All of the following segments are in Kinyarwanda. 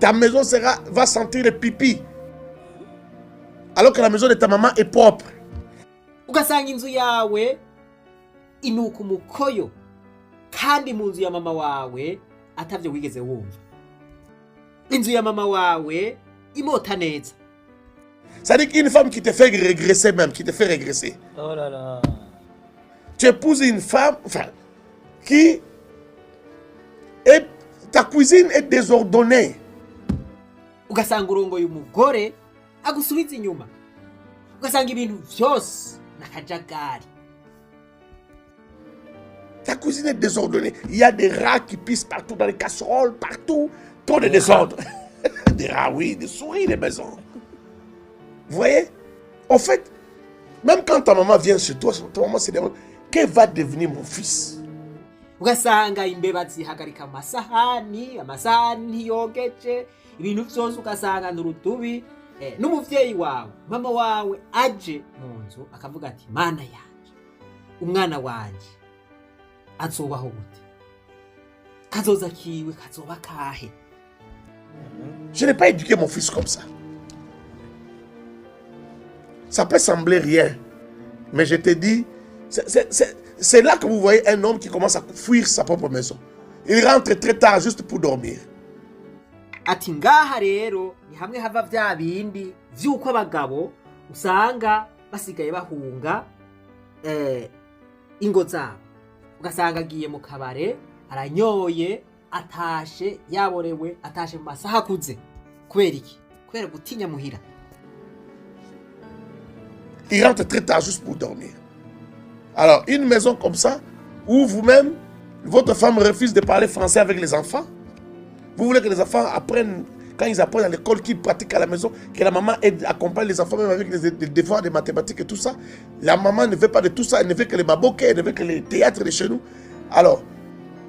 ta maison va sentir le pipi. Alors que la maison de ta maman est propre. Ugasanga inzu yawe inuka umukoyo kandi mu nzu ya mama wawe atavyo wigeze wumva. Inzu ya mama wawe imota neza. C'est-à-dire qu'une femme qui te fait régresser même, qui te fait régresser. Oh là là. Tu épouses une femme, qui est, ta cuisine est désordonnée. Ugasanga urongoye umugore agusubiza inyuma. Ugasanga ibintu vyose nakajagari. Ta cuisine est désordonnée. Il y a des rats qui pissent partout dans les casseroles, partout. Trop de désordre. Des rats, oui, des souris, des maisons. Vous voyez? En fait, même quand ta maman vient chez toi, ta maman se demande, qu'elle va devenir mon fils? Ugasanga imbeba zihagarika amasahani yogeje ibintu vyose ugasanga n'urutubi n'umuvyeyi wawe mama wawe aje mu nzu akavuga ati mana yanje umwana wanje azobaho gute kazoza kiwe kazoba kahe. Je n'ai pas éduqué mon fils comme ça. Ça peut sembler rien, mais je te dis, c'est là que vous voyez un homme qui commence à fuir sa propre maison. Il rentre très tard juste pour dormir. Ati ngaha rero ni hamwe hava vya bindi vy'uko abagabo usanga basigaye bahunga ingo zabo. Ugasanga agiye mu kabare aranyoye atashe yaborewe atashe mu masaha akuze. Kubera iki? Kubera gutinya muhira. Il rentre très tard juste pour dormir. Alors, une maison comme ça, où vous-même, votre femme refuse de parler français avec les enfants. Vous voulez que les enfants apprennent, quand ils apprennent à l'école, qu'ils pratiquent à la maison, que la maman accompagne les enfants même avec les devoirs de mathématiques et tout ça. La maman ne veut pas de tout ça, elle ne veut que les maboké, elle ne veut que les théâtres de chez nous. Alors,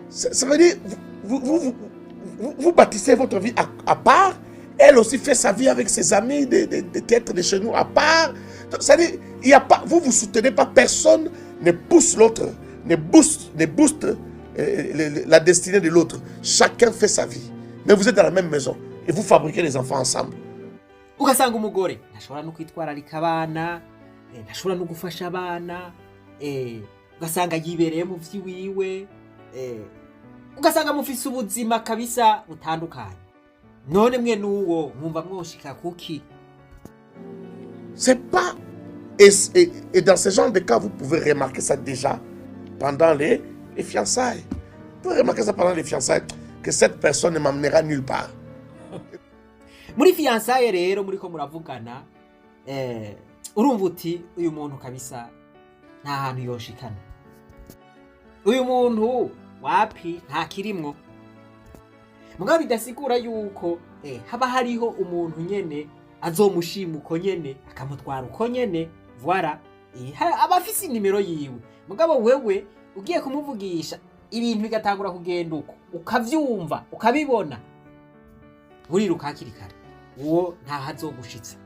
ça veut dire, vous bâtissez votre vie à part. Elle aussi fait sa vie avec ses amis des théâtres de chez nous à part. C'est-à-dire, il y a pas, vous soutenez pas, personne ne pousse l'autre, ne booste la destinée de l'autre. Chacun fait sa vie. Mais vous êtes dans la même maison et vous fabriquez les enfants ensemble. Ugasanga umugore ntashobora no kwitwararika abana, ntashobora no gufasha abana, ugasanga yibereye mu vyiwiwe, ugasanga mufise ubuzima kabisa butandukanye. None mwe nuwo mwumva mwoshika kuki? C'est pas... Et dans ce genre de cas, vous pouvez remarquer ça déjà pendant les fiançailles. Vous pouvez remarquer ça pendant les fiançailles, que cette personne ne m'amènera nulle part. Muri fiançailles rero muri ko muravugana, urumva uti uyu muntu kabisa nta hantu yoshikana. Uyu muntu wapi nta kirimwo. Mugabo bidasigura yuko haba hariho umuntu nyene azomushima uko nyene akamutwara uko nyene. Voilà, abafise nimero yiwe. Mugabo wewe ugiye kumuvugisha ibintu bigatangura kugenda uko ukavyumva ukabibona uriruka hakiri kare uwo nta hazogushitsa.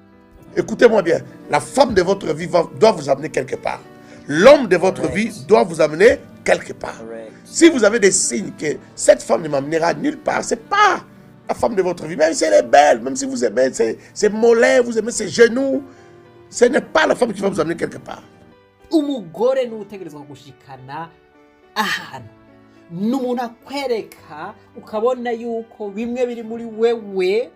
Écoutez-moi bien, la femme de votre vie doit vous amener quelque part. L'homme de votre vie doit vous amener quelque part. Si vous avez des signes que cette femme ne m'amènera nulle part, c'est pas la femme de votre vie. Même si elle est belle, même si vous aimez ses mollets, vous aimez ses genoux, ce n'est pas la femme qui va vous amener quelque part. Umugore n'utegerezwa gushikana ahantu n'umuntu akwereka ukabona yuko bimwe biri muri wewe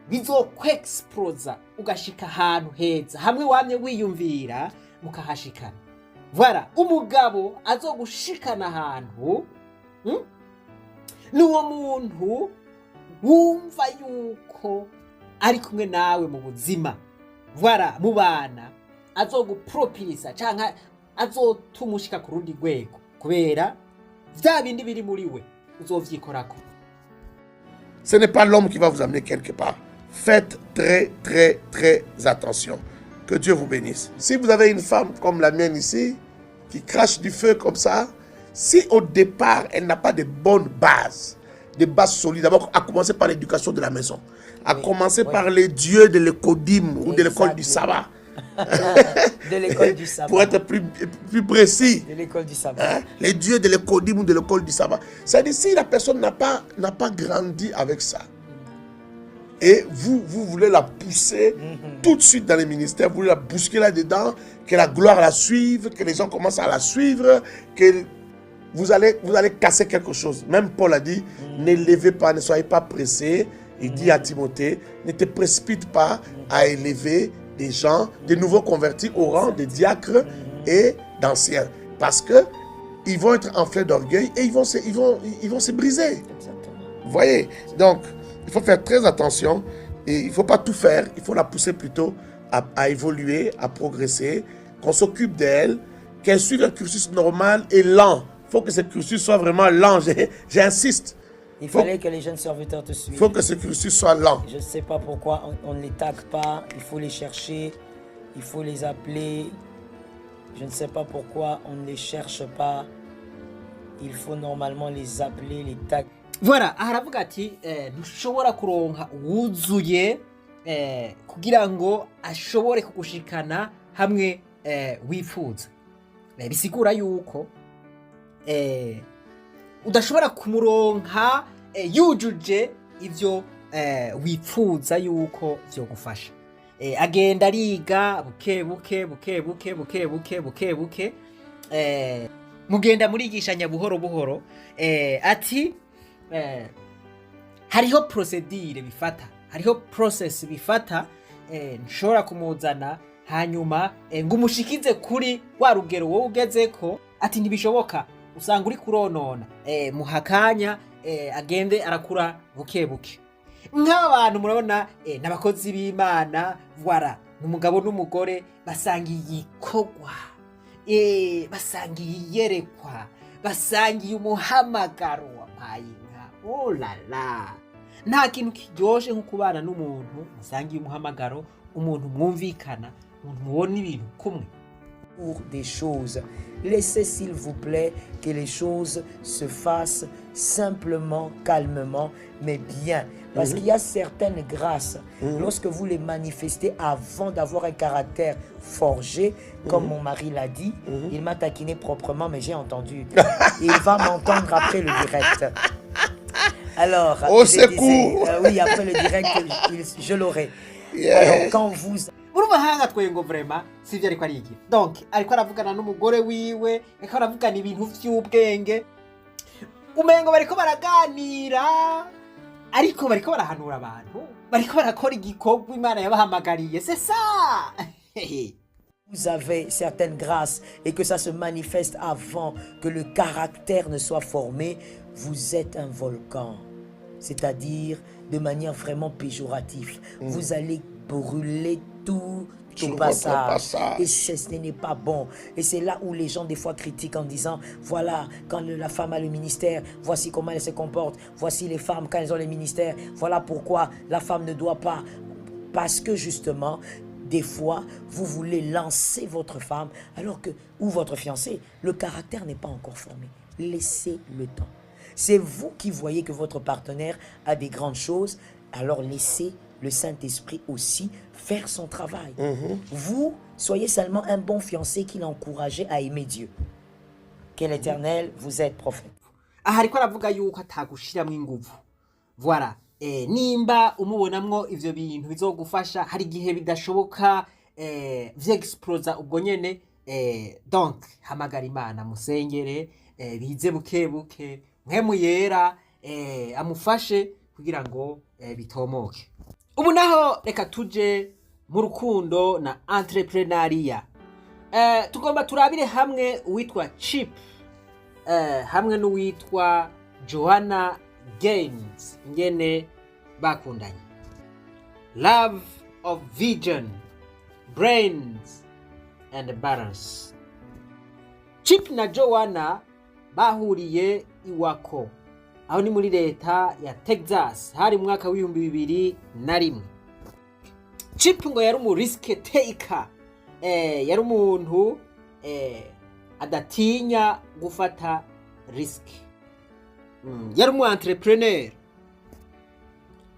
bizokwexplosa ugashika ahantu heza hamwe wamye wiyumvira mukahashikana. Voilà, umugabo azogushikana ahantu n'uwo muntu wumva yuko ari kumwe nawe mu buzima. Voilà, mu bana azogupropisa canka azotumushika ku rundi rwego kubera vya bindi biri muri we uzovyikorako. Ce n'est pas l'homme qui va vous amener quelque part. Faites très très très attention. Que Dieu vous bénisse. Si vous avez une femme comme la mienne ici qui crache du feu comme ça, si au départ elle n'a pas de bonnes bases, des bases solides, d'abord à commencer par l'éducation de la maison, à commencer par les dieux de l'écodim ou de l'école du sabbat. De l'école du sabbat. Pour être plus précis. De l'école du sabbat. Les dieux de l'écodim ou de l'école du sabbat. C'est-à-dire si la personne n'a pas grandi avec ça, et vous voulez la pousser tout de suite dans les ministères, vous voulez la bousculer là-dedans, que la gloire la suive, que les gens commencent à la suivre, que vous allez casser quelque chose. Même Paul a dit, n'élevez pas, ne soyez pas pressés. Il dit à Timothée, ne te précipite pas à élever des gens, des nouveaux convertis au rang de diacres et d'anciens. Parce que ils vont être enflés d'orgueil et ils vont se briser. Vous voyez? Donc, il faut faire très attention et il ne faut pas tout faire. Il faut la pousser plutôt à évoluer, à progresser, qu'on s'occupe d'elle, qu'elle suive un cursus normal et lent. Il faut que ce cursus soit vraiment lent. J'insiste. Il fallait que les jeunes serviteurs te suivent. Il faut que ce cursus soit lent. Je ne sais pas pourquoi on ne les tague pas. Il faut les chercher. Il faut les appeler. Je ne sais pas pourquoi on ne les cherche pas. Il faut normalement les appeler, les taguer. Voilà, aha aravuga ati ntushobora kuronka wuzuye kugira ngo ashobore kugushikana hamwe wifuza. Bisigura yuko udashobora kumuronka yujuje ivyo wifuza yuko vyogufasha. Agenda ariga buke mugenda murigishanya buhoro buhoro. Ati hariho procedure bifata, hariho process bifata, nshobora kumuzana hanyuma ngo umushikize kuri wa rugero wowe ugezeko. Ati ntibishoboka, usanga uri kuronona. Muhakanya agende arakura buke nk'abantu murabona n'abakozi b'Imana, voilà, umugabo n'umugore basangiye igikorwa, basangiye iyerekwa, basangiye umuhamagaro wampaye inka. Oh la la, nta kintu kiryoshe nko kubana n'umuntu musangiye umuhamagaro, umuntu mwumvikana, umuntu mubona ibintu kumwe. Pour des choses. Laissez s'il vous plaît que les choses se fassent simplement, calmement, mais bien. Parce qu'il y a certaines grâces, lorsque vous les manifestez avant d'avoir un caractère forgé, comme mon mari l'a dit, il m'a taquiné proprement, mais j'ai entendu. Il va m'entendre après le direct. Alors, au secours. Oui, après le direct, je l'aurai. Alors, quand vous... Urumva hanga twengo vraiment sivyo ariko arigira. Donc ariko aravugana n'umugore wiwe, ariko aravugana ibintu vy'ubwenge. Umengo bariko baraganira, ariko bariko barahanura abantu, bariko barakora igikorwa Imana yabahamagariye. C'est ça. Vous avez certaines grâces et que ça se manifeste avant que le caractère ne soit formé, vous êtes un volcan. C'est-à-dire de manière vraiment péjorative. Vous allez brûler tout passage. Et ce n'est pas bon. Et c'est là où les gens des fois critiquent en disant, voilà, quand la femme a le ministère, voici comment elle se comporte. Voici les femmes quand elles ont le ministère. Voilà pourquoi la femme ne doit pas. Parce que justement, des fois, vous voulez lancer votre femme alors que, ou votre fiancé, le caractère n'est pas encore formé. Laissez le temps. C'est vous qui voyez que votre partenaire a des grandes choses, alors laissez le Saint-Esprit aussi faire son travail. Vous, soyez seulement un bon fiancé qui l'encourageait à aimer Dieu. Que l'Éternel vous aide, prophète. Aha ariko aravuga yuko atagushiramwo inguvu. Voilà, nimba umubonamwo ivyo bintu bizogufasha, hari gihe bidashoboka vyexplosa ubwo nyene. Donc hamagara Imana musengere, bize buke mpemu yera amufashe kugira ngo bitomoke. Ubu naho reka tuje mu rukundo na entrepreneuria. Tugomba turabire hamwe uwitwa Chip hamwe n'uwitwa Joanna Gaines ngene bakundanye. Love of vision, brains and balance. Chip na Joanna bahuriye iwako, aho ni muri leta ya Texas, hari mwaka w'ibihumbi 2001. Chip ngo yari umu risk taker, yari umuntu adatinya gufata risk, yari umu entrepreneur.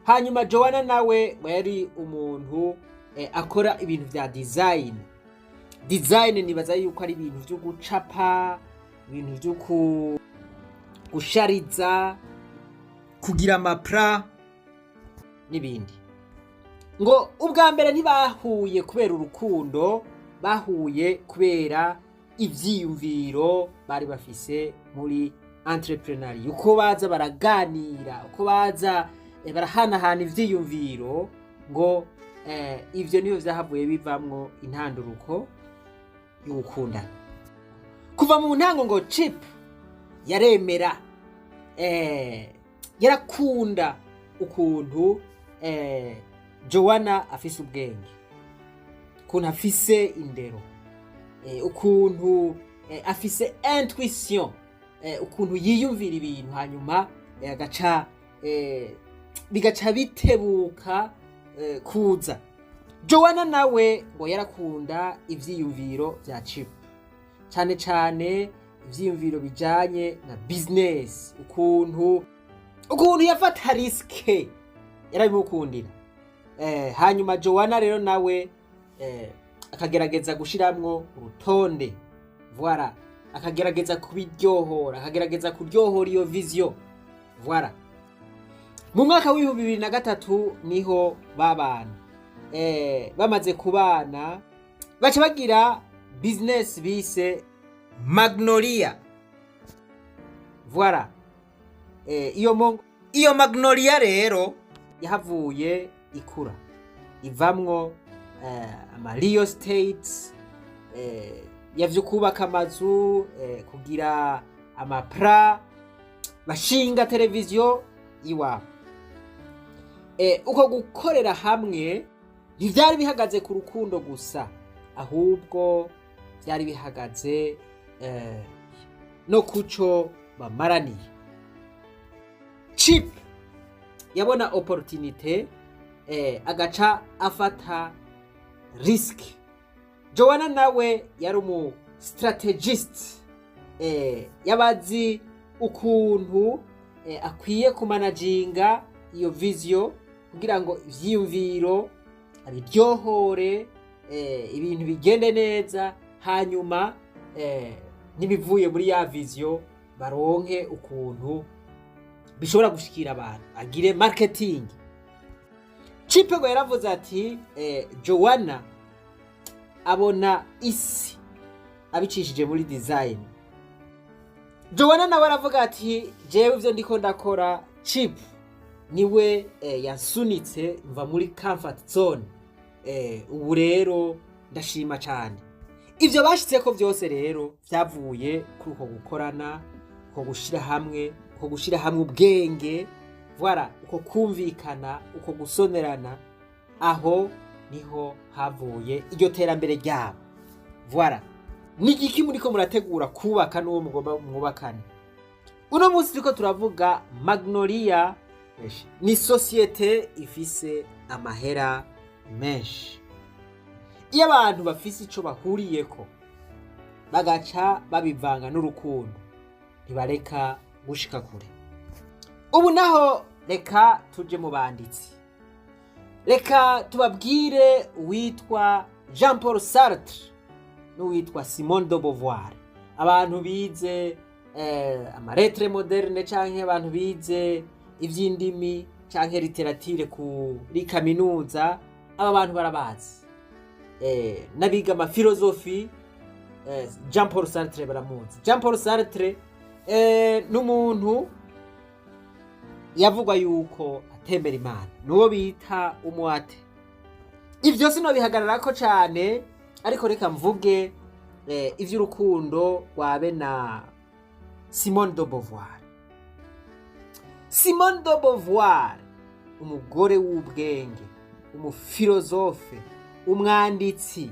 Hanyuma Joanna nawe yari umuntu akora ibintu vya design. Nibaza yuko ari ibintu byo gucapa, ibintu byo gushariza, kugira amapra n'ibindi. ngo ubwa mbere ntibahuye kubera urukundo, bahuye kubera ivyiyumviro bari bafise muri entrepreneuria, uko baza baraganira, uko baza barahanahana ivyiyumviro, ngo ivyo niyo vyahavuye bivamwo intanduruko y'ugukundana. Kuva mu ntango ngo Chip yaremera, yarakunda ukuntu Joanna afise ubwenge, ukuntu afise indero, ukuntu afise intuition, ukuntu yiyumvira ibintu hanyuma bigaca bitebuka kuza. Joanna nawe ngo yarakunda ivyiyumviro vya Chip, cyane cyane ivyiyumviro bijanye na business, ukuntu yafata riske yarabimukundira. Hanyuma Joanna rero nawe akagerageza gushiramwo urutonde, voilà, akagerageza kubiryohora, akagerageza kuryohora iyo vision, voilà. Mu mwaka w'ibihumbi 2003 niho babana. Bamaze kubana baca bagira business bise Magnolia, voilà. Iyo Magnolia rero yahavuye ikura, ivamwo ama real estates, yavyo kubaka amazu, kugira amapra, bashinga televiziyo iwabo. Uko gukorera hamwe ntivyari bihagaze ku rukundo gusa, ahubwo vyari bihagaze no kuco bamaraniye. Chip yabona opportunité, agaca afata risk. Joanna nawe yari umu strategist, yabazi ukuntu akwiye kumanaginga iyo vision kugira ngo ivyiyumviro abiryohore, ibintu bigende neza, hanyuma nibivuye muri ya vision baronke ukuntu bishobora gushikira abantu, agire marketing. Chip ngo yaravuze ati Joanna abona isi abicishije muri design. Joanna nawe aravuga ati jewe ivyo ndiko ndakora Chip niwe yansunitse mva muri comfort zone, ubu rero ndashima cyane. Ivyo bashitseko vyose rero vyavuye kuri uko gukorana, uko gushira hamwe, uko gushira hamwe ubwenge, voilà, uko kumvikana, uko gusonerana. Aho niho havuye iryo terambere ryabo, voilà. Ni iki muriko murategura kubaka n'uwo mugomba mwubakane? Uno munsi turiko turavuga Magnolia, ni societe ifise amahera menshi. Iyo abantu bafise ico bahuriyeko bagaca babivanga n'urukundo, ntibareka gushika kure. Ubu naho reka tuje mu banditsi, reka tubabwire uwitwa Jean Paul Sartre n'uwitwa Simone de Beauvoir. Abantu bize amaretre moderne canke abantu bize ivy'indimi canke literature kuri kaminuza, aba bantu barabazi. Nabiga ama philosophy, Jean Paul Sartre baramuzi. Jean Paul Sartre n'umuntu yavugwa yuko atembera Imana, nuwo bita umwate. Ivyo sino bihagararako cane, ariko reka mvuge ivy'urukundo rwabe na Simone de Beauvoir. Simone de Beauvoir, umugore w'ubwenge, umufilozofe, umwanditsi,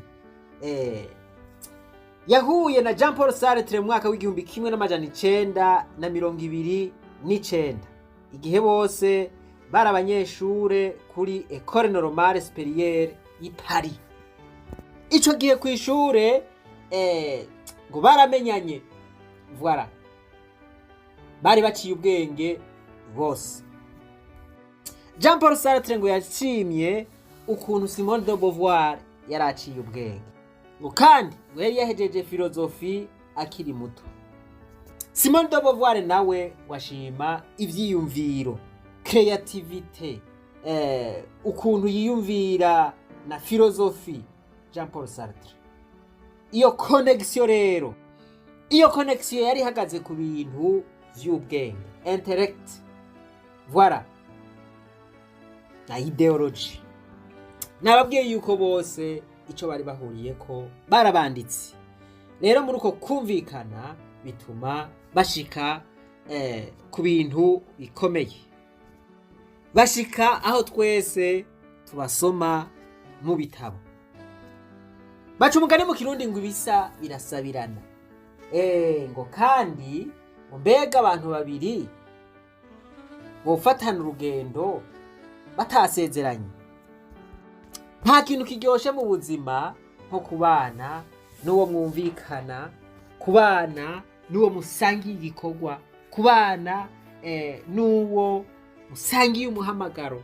yahuye na Jean Paul Sartre mu mwaka w'igihumbi 1929, igihe bose bari abanyeshure kuri École Normale Supérieure i Paris. Ico gihe kw'ishure ngo baramenyanye, voilà, bari baciye ubwenge bose. Jean Paul Sartre ngo yashimye ukuntu Simone de Beauvoir yaraciye ubwenge, ngo kandi ngo yari yahejeje filozofi akiri muto. Simone de Beauvoir nawe washima ivyiyumviro, creativité, ukuntu yiyumvira na filozofi Jean Paul Sartre. Iyo connexion rero, iyo connexion yari ihagaze ku bintu vy'ubwenge, intellect, voilà, na ideology. Nababwiye yuko bose ico bari bahuriyeko barabanditse. Rero muri uko kumvikana bituma bashika ku bintu bikomeye, bashika aho twese tubasoma mu bitabo. Baca umugani mu Kirundi ngo ibisa birasabirana. Ngo kandi mbega abantu babiri bofatana urugendo batasezeranye. Nta kintu kiryoshe mu buzima nko kubana n'uwo mwumvikana, kubana n'uwo musangiye igikorwa, kubana n'uwo musangiye umuhamagaro.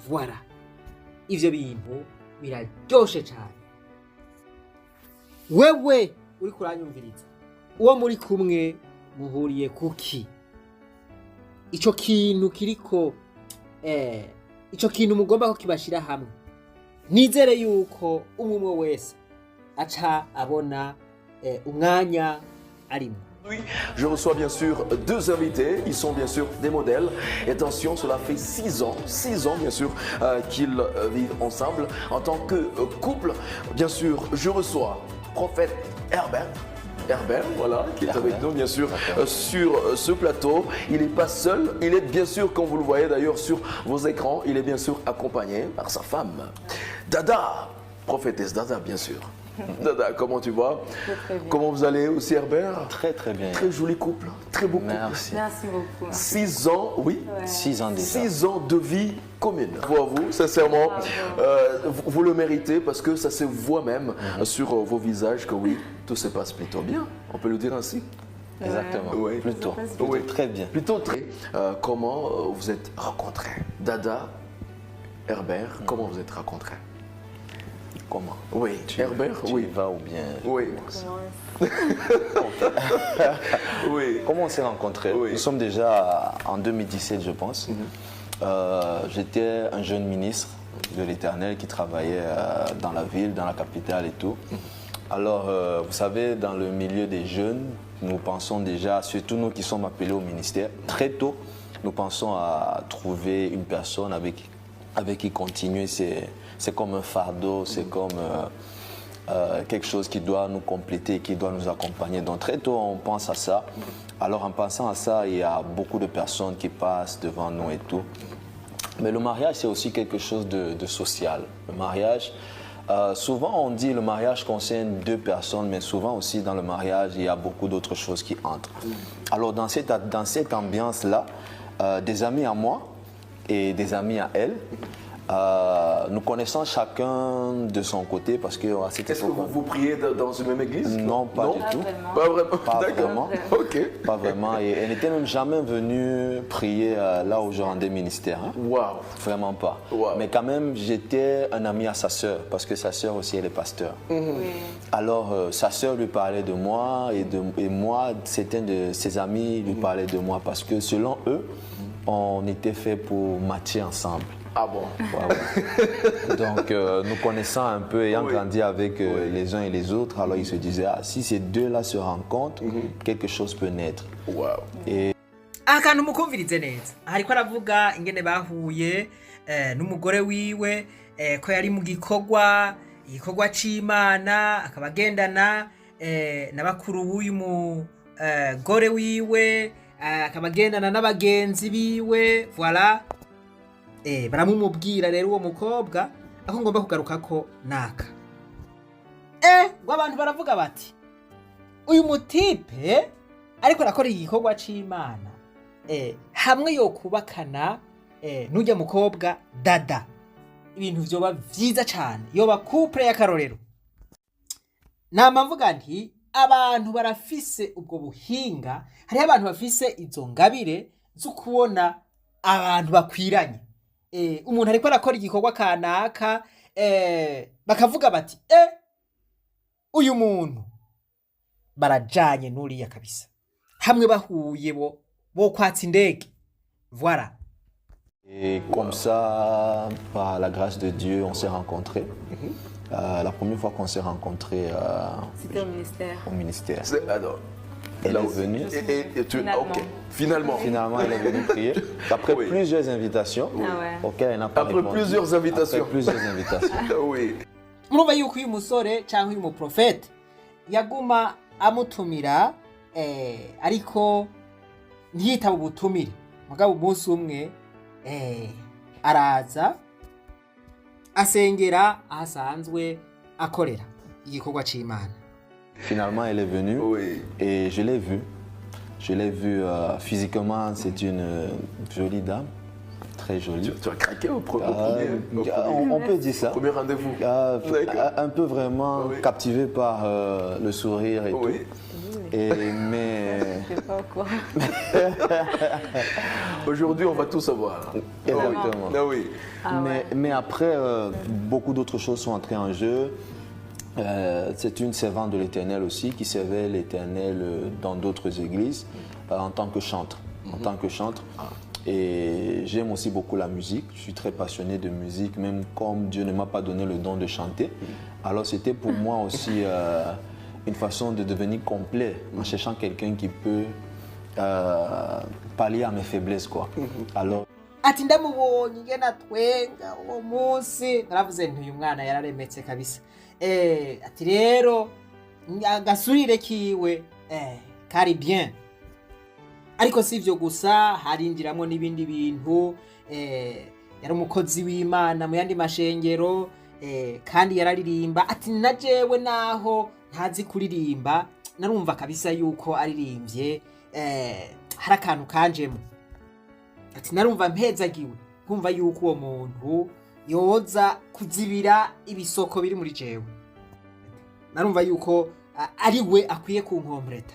Voilà, ivyo bintu biraryoshe cyane. Wewe uri kuranyumviriza, uwo muri kumwe muhuriye kuki? Ico kintu kiriko ico kintu mugomba ko kibashira hamwe. Nizere yuko umwe wese acha abona umwanya arimo. Oui, je reçois bien sûr deux invités, ils sont bien sûr des modèles. Et attention, cela fait 6 ans bien sûr qu'ils vivent ensemble en tant que couple. Bien sûr, je reçois Prophète Herbert, voilà, qui est avec nous bien sûr sur ce plateau. Il n'est pas seul, il est bien sûr, comme vous le voyez d'ailleurs sur vos écrans, il est bien sûr accompagné par sa femme, Dada, prophétesse Dada bien sûr. Dada, comment tu vas? Très bien. Comment vous allez aussi Herbert? Très très bien. Très joli couple, très beau couple. Merci. Merci beaucoup. 6 ans, oui. Ouais. 6 ans déjà. 6 ans de vie commune. Pour vous, sincèrement, vous le méritez parce que ça se voit même sur vos visages que oui, tout se passe plutôt bien. On peut le dire ainsi. Exactement. Oui. Plutôt. Oui. Très bien. Plutôt très. Comment vous êtes rencontrés? Dada, Herbert, comment vous êtes rencontrés? Comment? Oui, Herbert, Tu oui. y vas ou bien? Oui. Oui. Comment on s'est rencontrés? Oui. Nous sommes déjà en 2017, je pense. J'étais un jeune ministre de l'Éternel qui travaillait dans la ville, dans la capitale et tout. Alors, vous savez, dans le milieu des jeunes, nous pensons déjà, surtout nous qui sommes appelés au ministère, très tôt, nous pensons à trouver une personne avec qui continuer. C'est comme un fardeau, c'est comme quelque chose qui doit nous compléter, qui doit nous accompagner. Donc très tôt, on pense à ça. Alors en pensant à ça, il y a beaucoup de personnes qui passent devant nous et tout. Mais le mariage, c'est aussi quelque chose de social. Le mariage, souvent on dit le mariage concerne 2 personnes, mais souvent aussi dans le mariage, il y a beaucoup d'autres choses qui entrent. Alors dans cette ambiance-là, des amis à moi et des amis à elle, nous connaissons chacun de son côté parce que à cette Est-ce que époque, vous priez dans une même église? non, pas du tout. Pas vraiment. Pas D'accord. vraiment. Ok. Pas vraiment. Et elle n'était même jamais venue prier là où je rendais ministère. Hein. Waouh. Vraiment pas. Wow. Mais quand même, j'étais un ami à sa sœur parce que sa sœur aussi, elle est pasteur. Oui. Alors, sa sœur lui parlait de moi et moi, certains de ses amis lui parlaient de moi parce que selon eux, on était fait pour matcher ensemble. Ah bon? Ouais. Donc, nous connaissant un peu, ayant Oui. grandi avec les uns et les autres, alors ils se disaient, ah, si ces deux-là se rencontrent, quelque chose peut naître. Waouh. Akantu mukumvirize neza, hariko aravuga ingene bahuye n'umugore wiwe, ko yari mu gikorwa c'Imana, akaba agendana na bakuru b'uyu mugore wiwe, akaba agendana n'abagenzi biwe. Voilà, baramumubwira rero uwo mukobwa ako ngomba kugaruka ko naka. Ngo abantu baravuga bati uyu mutipe ariko arakora igikorwa c'Imana, hamwe yo kubakana n'ujya mukobwa Dada, ibintu vyoba vyiza cyane, yoba couple y'akarorero. Nama mvuga nti abantu barafise ubwo buhinga, hariho abantu bafise izo ngabire zo kubona abantu bakwiranye. Umuntu ariko arakora igikorwa kanaka, bakavuga bati uyu muntu barajanye n'uriya kabisa, hamwe bahuye bo kwatsa indege. Voilà. Et comme ça, par la grâce de Dieu, on s'est rencontrés. La première fois qu'on s'est rencontrés C'était au ministère. au ministère. Alors, Elle là est où- venue. Finalement. ok, finalement. Finalement, elle est venue prier. Après Oui. plusieurs invitations Ah ouais. auxquelles elle n'a pas Après répondu. plusieurs invitations. Après plusieurs invitations. Oui. murumva yuko uyu musore cyangwa uyu muprofete yaguma amutumira ariko ntiyitaba ubutumire mugabo umunsi umwe araza asengera ahasanzwe akorera igikorwa c'Imana. Finalement, elle est venue Oui. et je l'ai vue. Je l'ai vue physiquement, c'est une jolie dame, très jolie. Tu as craqué au premier, On peut dire ça. premier rendez-vous. D'accord. Un peu vraiment Oui. captivé par le sourire et Oui. tout. Mais Je sais pas quoi. Aujourd'hui, on va tout savoir. exactement. Ah oui. Ah ouais. Mais après, beaucoup d'autres choses sont entrées en jeu. C'est une servante de l'Éternel aussi qui servait l'Éternel dans d'autres églises en tant que chantre. En tant que chantre. Et j'aime aussi beaucoup la musique. Je suis très passionné de musique, même comme Dieu ne m'a pas donné le don de chanter. Alors c'était pour moi aussi une façon de devenir complet en cherchant quelqu'un qui peut pallier à mes faiblesses, quoi. Alors ati ndamubonye ingene atwenga uwo munsi naravuze nti uyu mwana yararemetse kabisa ati rero agasurire kiwe kari bien ariko si ivyo gusa harinjiramwo n'ibindi bintu yari umukozi w'Imana mu yandi mashengero kandi yararirimba ati na jewe naho ntazi kuririmba narumva kabisa yuko aririmbye hari akantu kanjemo ati narumva mpezagiwe kumva yuko uwo muntu yoza kuzibira ibisoko biri muri jewe narumva yuko ari we akwiye kunkompleta.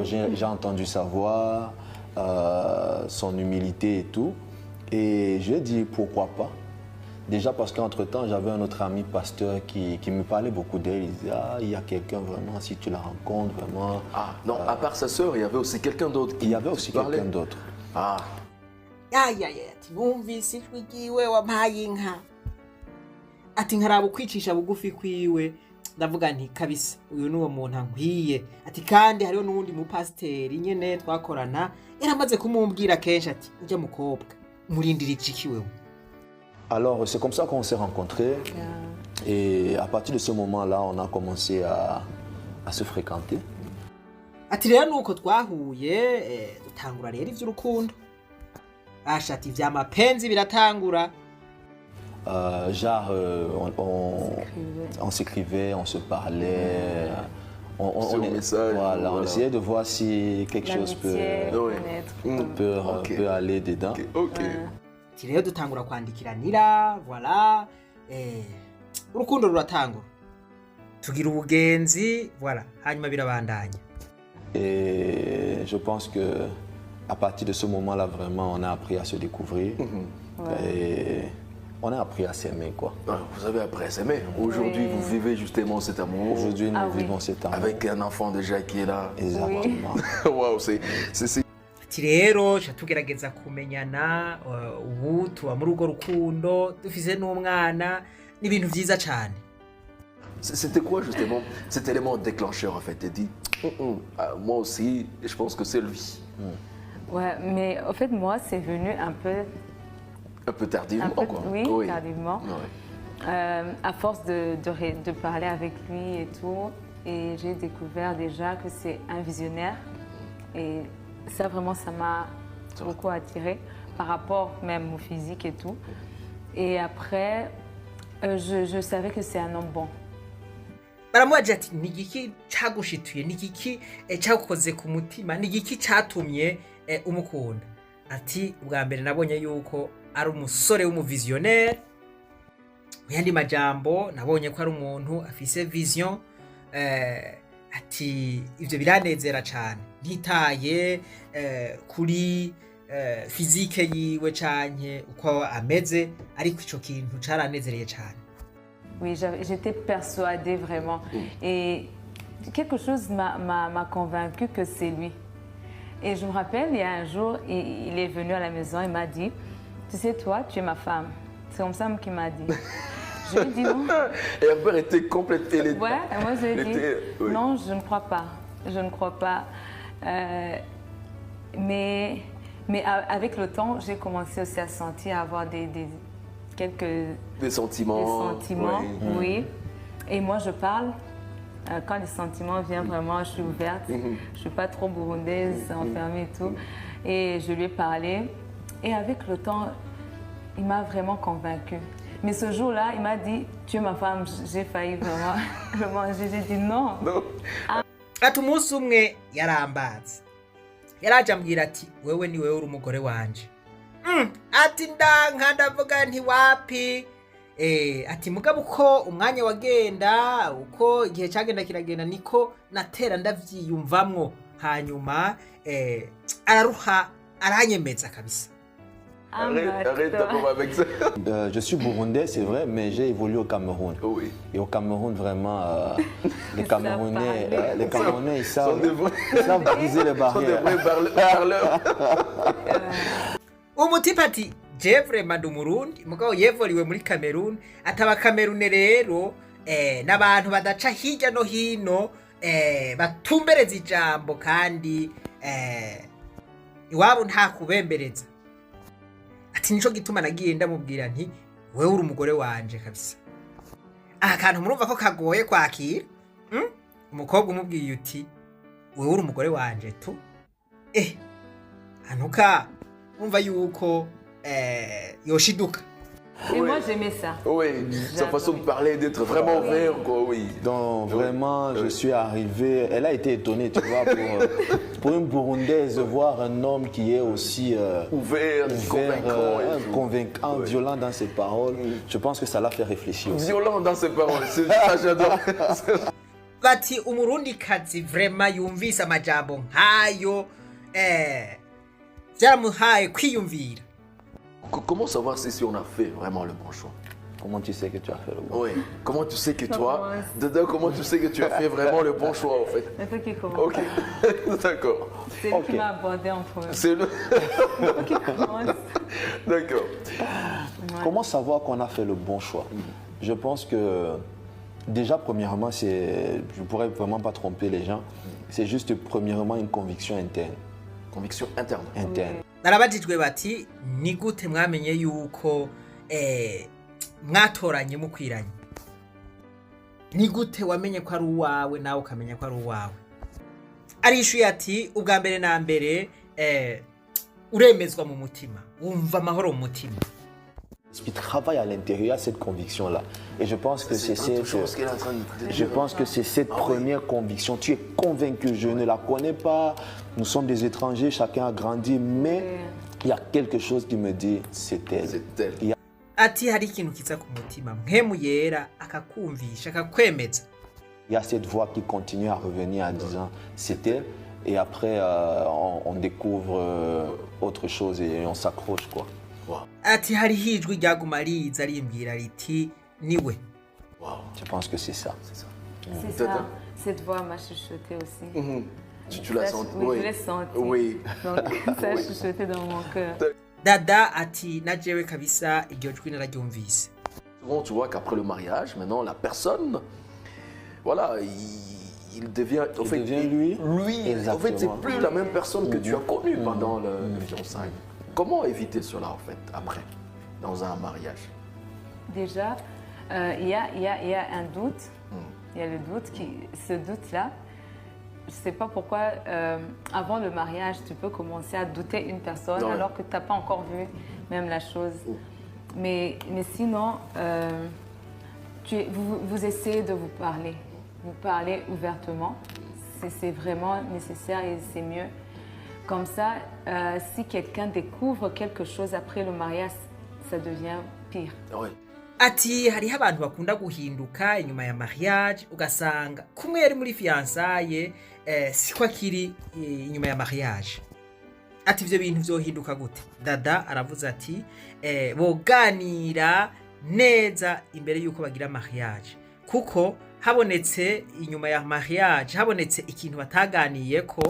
j'ai entendu sa voix, son humilité et tout. Et je lui ai dit pourquoi pas. Déjà parce qu'entre-temps, j'avais un autre ami pasteur qui me parlait beaucoup d'elle. Il disait, ah, il y a quelqu'un vraiment, si tu la rencontres, vraiment. Ah, non, à part sa sœur, il y avait aussi quelqu'un d'autre. Il y avait aussi parlait. quelqu'un d'autre. Ah, Ayaya ati numvise ijwi ryiwe wampaye inka ati nkaraba ukwicisha bugufi kwiwe ndavuga nti kabisa uyu ni uwo muntu ankwiye ati kandi hariho n'uwundi mupasiteri nyene twakorana yaramaze kumumbwira kenshi ati ujya mukobwa murindira iki wewe. Alors, c'est comme ça qu'on s'est rencontrés. Et à partir de ce moment-là, on a commencé à se fréquenter. Ati rero nuko twahuye dutangura rero ivy'urukundo ashati vya mapenzi biratangura. Genre, on s'écrivait, on se parlait, on essayait de voir si quelque chose peut aller dedans. ok. Ati rero dutangura kwandikiranira voilà urukundo ruratangura tugira ubugenzi voilà hanyuma birabandanya. Et je pense que à partir de ce moment-là, vraiment, on a appris à se découvrir. Et on a appris à s'aimer, quoi. Ah, vous avez appris à s'aimer. Aujourd'hui, vous vivez justement cet amour. Aujourd'hui, nous vivons cet amour. Avec un enfant déjà qui est là. Exactement. Waouh, c'est Ati rero cha tugerageza kumenyana ubu tuba muri urwo rukundo dufise n'umwana n'ibintu vyiza cyane. C'était quoi justement cet élément déclencheur en fait? Tu dit, moi aussi, je pense que c'est lui. Ouais, mais en fait, moi, c'est venu un peu tardivement, quoi. Oui, tardivement. Ouais. À force de parler avec lui et tout, et j'ai découvert déjà que c'est un visionnaire. Et ça, vraiment, ça m'a beaucoup attiré par rapport même au physique et tout. Et après, je savais que c'est un homme bon. Baramubaza ati ni igiki cagushituye ni igiki cyagukoze ku mutima ni igiki cyatumye umukunda. Ati ubwa mbere nabonye yuko ari umusore w'umuvisionnaire. Mu yandi majambo nabonye ko ari umuntu afise vision. Ati ivyo biranezera cyane ntitaye kuri physique yiwe canke uko ameze ariko ico kintu caranezereye cyane. Oui, j'étais persuadée vraiment. Et quelque chose m'a convaincue que c'est lui. Et je me rappelle, il y a un jour, il est venu à la maison, il m'a dit, tu sais, toi, tu es ma femme. C'est comme ça qu'il m'a dit. Je lui ai dit non. Et Herbert était complètement... Ouais, et moi je lui ai dit oui. non, je ne crois pas. Je ne crois pas. Mais avec le temps, j'ai commencé aussi à sentir, à avoir quelques... Des sentiments. Des sentiments, oui. Et moi, je parle. Quand les sentiments viennent vraiment, je suis ouverte. Je ne suis pas trop burundaise, enfermée et tout. Et je lui ai parlé. Et avec le temps, il m'a vraiment convaincue. Mais ce jour-là, il m'a dit, tu es ma femme. J'ai failli vraiment le manger. J'ai dit non. Non. ati umunsi umwe yarambaza yaraje ambwira ati wewe ni wewe uri umugore wanje ati ndanka ndavuga nti wapi ati mugabo uko umwanya wagenda uko igihe cyagenda kiragenda niko natera ndavyiyumvamwo hanyuma araruha aranyemeza kabisa. Arrête d'abord avec ça. Je suis burundais, c'est vrai, mais j'ai évolué au Cameroun. Oui. Et au Cameroun, vraiment, les Camerounais, ils savent briser les barrières. Umutipe ati je vraiment ndi Umurundi mugabo yevoliwe muri Cameroon, ataba Cameroon rero n'abantu badaca hirya no hino batumbereza ijambo kandi iwabo nta kubembereza. Ati nico gituma nagiye ndamubwira nti wewe uri umugore wanje kabisa. Akantu murumva ko kagoye kwakira. Umukobwa umubwiye uti wewe uri umugore wanje tu. Anuka umva yuko yoshiduka. Et moi j'aimais ça. Oui, sa façon de parler, d'être vraiment ouvert, quoi, oui. Donc vraiment, je suis arrivé, elle a été étonnée, tu vois, pour une Burundaise, voir un homme qui est aussi ouvert, convaincant, violent dans ses paroles. Je pense que ça l'a fait réfléchir aussi. Violent dans ses paroles, c'est ça, j'adore. Bati umurundikazi vraiment yumvise amajambo nkayo byaramuhaye kwiyumvira. Comment savoir si on a fait vraiment le bon choix? Comment tu sais que tu as fait le bon choix? Oui, comment tu sais que toi, dedans, comment tu sais que tu as fait vraiment le bon choix en fait? C'est toi qui commence. Ok, d'accord. C'est lui qui m'a abordé en premier. C'est le... qui commence. D'accord. Comment savoir qu'on a fait le bon choix? Je pense que déjà, premièrement, je ne pourrais vraiment pas tromper les gens. C'est juste premièrement une conviction interne. Conviction interne. Interne. Narabajijwe bati ni gute mwamenye yuko mwatoranye mukwiranye. Ni gute wamenye ko ari uwawe nawe ukamenya ko ari uwawe. Arishuye ati ubwa mbere na mbere uremezwa mu mutima, wumva amahoro mu mutima. Il travaille à l'intérieur cette conviction-là. Et je pense que c'est cette première conviction. Tu es convaincu, je ne la connais pas, nous sommes des étrangers, chacun a grandi, mais il y a quelque chose qui me dit, c'est elle. C'est elle. Ati hari ikintu kiza ku mutima, mpemu yera akakumvisha akakwemeza. Il y a cette voix qui continue à revenir en disant, c'est elle. Et après, on découvre autre chose et on s'accroche, quoi. Ati hari hijwi ryaguma riza rimbwira riti niwe. Je pense que c'est ça. C'est ça. Cette voix m'a chuchoté aussi. Tu l'as senti? Oui, je l'ai senti. Oui. Donc ça a chuchoté dans mon cœur. Dada ati na jewe kabisa iryo jwi nararyumvise. Souvent, tu vois qu'après le mariage, maintenant, la personne, voilà, il devient, lui. En fait, c'est plus la même personne que tu as connue pendant le fiançailles. Comment éviter cela, en fait, après, dans un mariage? Déjà, il y a un doute. Il y a le doute, ce doute-là, je ne sais pas pourquoi, avant le mariage, tu peux commencer à douter une personne alors que tu n'as pas encore vu même la chose. Mais sinon, vous essayez de vous parler ouvertement. C'est vraiment nécessaire et c'est mieux. Comme ça, si quelqu'un découvre quelque chose après le mariage, ça devient pire. Oui. Ati hariho abantu bakunda guhinduka inyuma ya mariage ugasanga kumwe yari muri fiançailles siko akiri inyuma ya mariage. Ati ivyo bintu vyohinduka gute? Dada aravuze ati boganira neza imbere yuko bagira mariage. Kuko habonetse inyuma ya mariage habonetse ikintu bataganiyeko,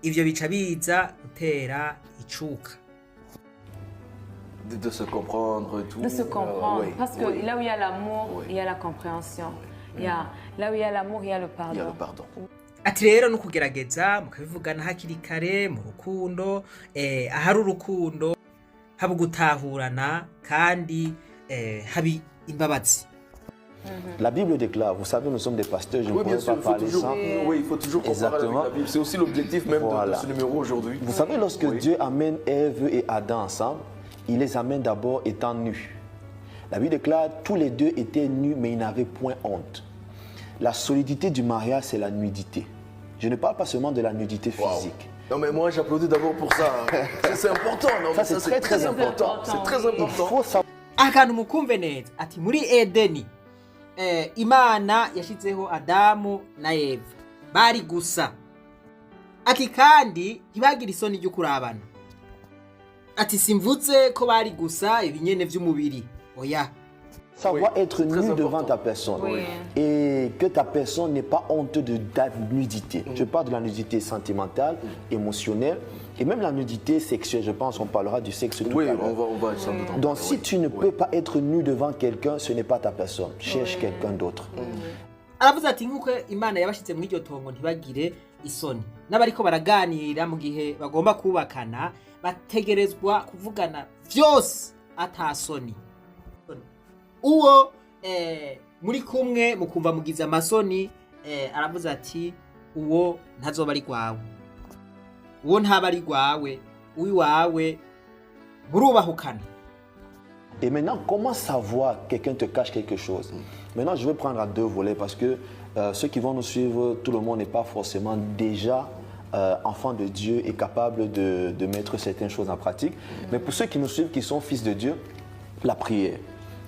ivyo bica biza gutera icuka. De se comprendre et tout. De se comprendre. Oui, Parce que oui. là où il y a l'amour, Oui. il y a la compréhension. Là où il y a l'amour, il y a le pardon. Il y a le pardon. ati rero ni ukugerageza mukabivugana hakiri kare mu rukundo ahari urukundo haba gutahurana kandi habi imbabazi. La Bible déclare, vous savez, nous sommes des pasteurs, je ne Oui, bien pourrais sûr, pas parler sans. oui, il faut toujours comparer avec Exactement. la Bible. C'est aussi l'objectif même Voilà. de ce numéro aujourd'hui. Vous savez, lorsque Oui. Dieu amène Ève et Adam ensemble, il les amène d'abord étant nus. La Bible déclare, tous les deux étaient nus, mais ils n'avaient point honte. La solidité du mariage, c'est la nudité. Je ne parle pas seulement de la nudité Wow. physique. Non mais moi j'applaudis d'abord pour ça. C'est important. Non, Ça, mais c'est très, très important. important. C'est très Il Il important. faut savoir. akantu mukumve neza ati muri edeni imana yashyizeho adamu na eva bari gusa ati kandi ntibagire isoni ryo kurabana ati simvutse ko bari gusa ibinyene vy'umubiri oya Savoir Oui, être très nu devant important. ta personne Oui. et que ta personne n'est pas honteux de ta nudité. Je parle de la nudité sentimentale, émotionnelle et même la nudité sexuelle. Je pense qu'on parlera du sexe tout Oui, à l'heure. on va sans doute en Donc parler, si oui. tu ne Oui. peux pas être nu devant quelqu'un, ce n'est pas ta personne. Cherche quelqu'un d'autre. aravuze ati nk'uko imana yabashyize muri iryo tongo ntibagire isoni n'abariko baraganira mu gihe bagomba kubakana bategerezwa kuvugana vyose ata soni uwo muri kumwe mukumva mugize amasoni aravuze ati uwo ntazoba ari rwawe uwo ntaba ari rwawe uwiwawe murubahukana. Et maintenant, comment savoir que quelqu'un te cache quelque chose? Maintenant, je vais prendre à deux volets parce que ceux qui vont nous suivre, tout le monde n'est pas forcément déjà enfant de Dieu et capable de mettre certaines choses en pratique. Mais pour ceux qui nous suivent, qui sont fils de Dieu, la prière.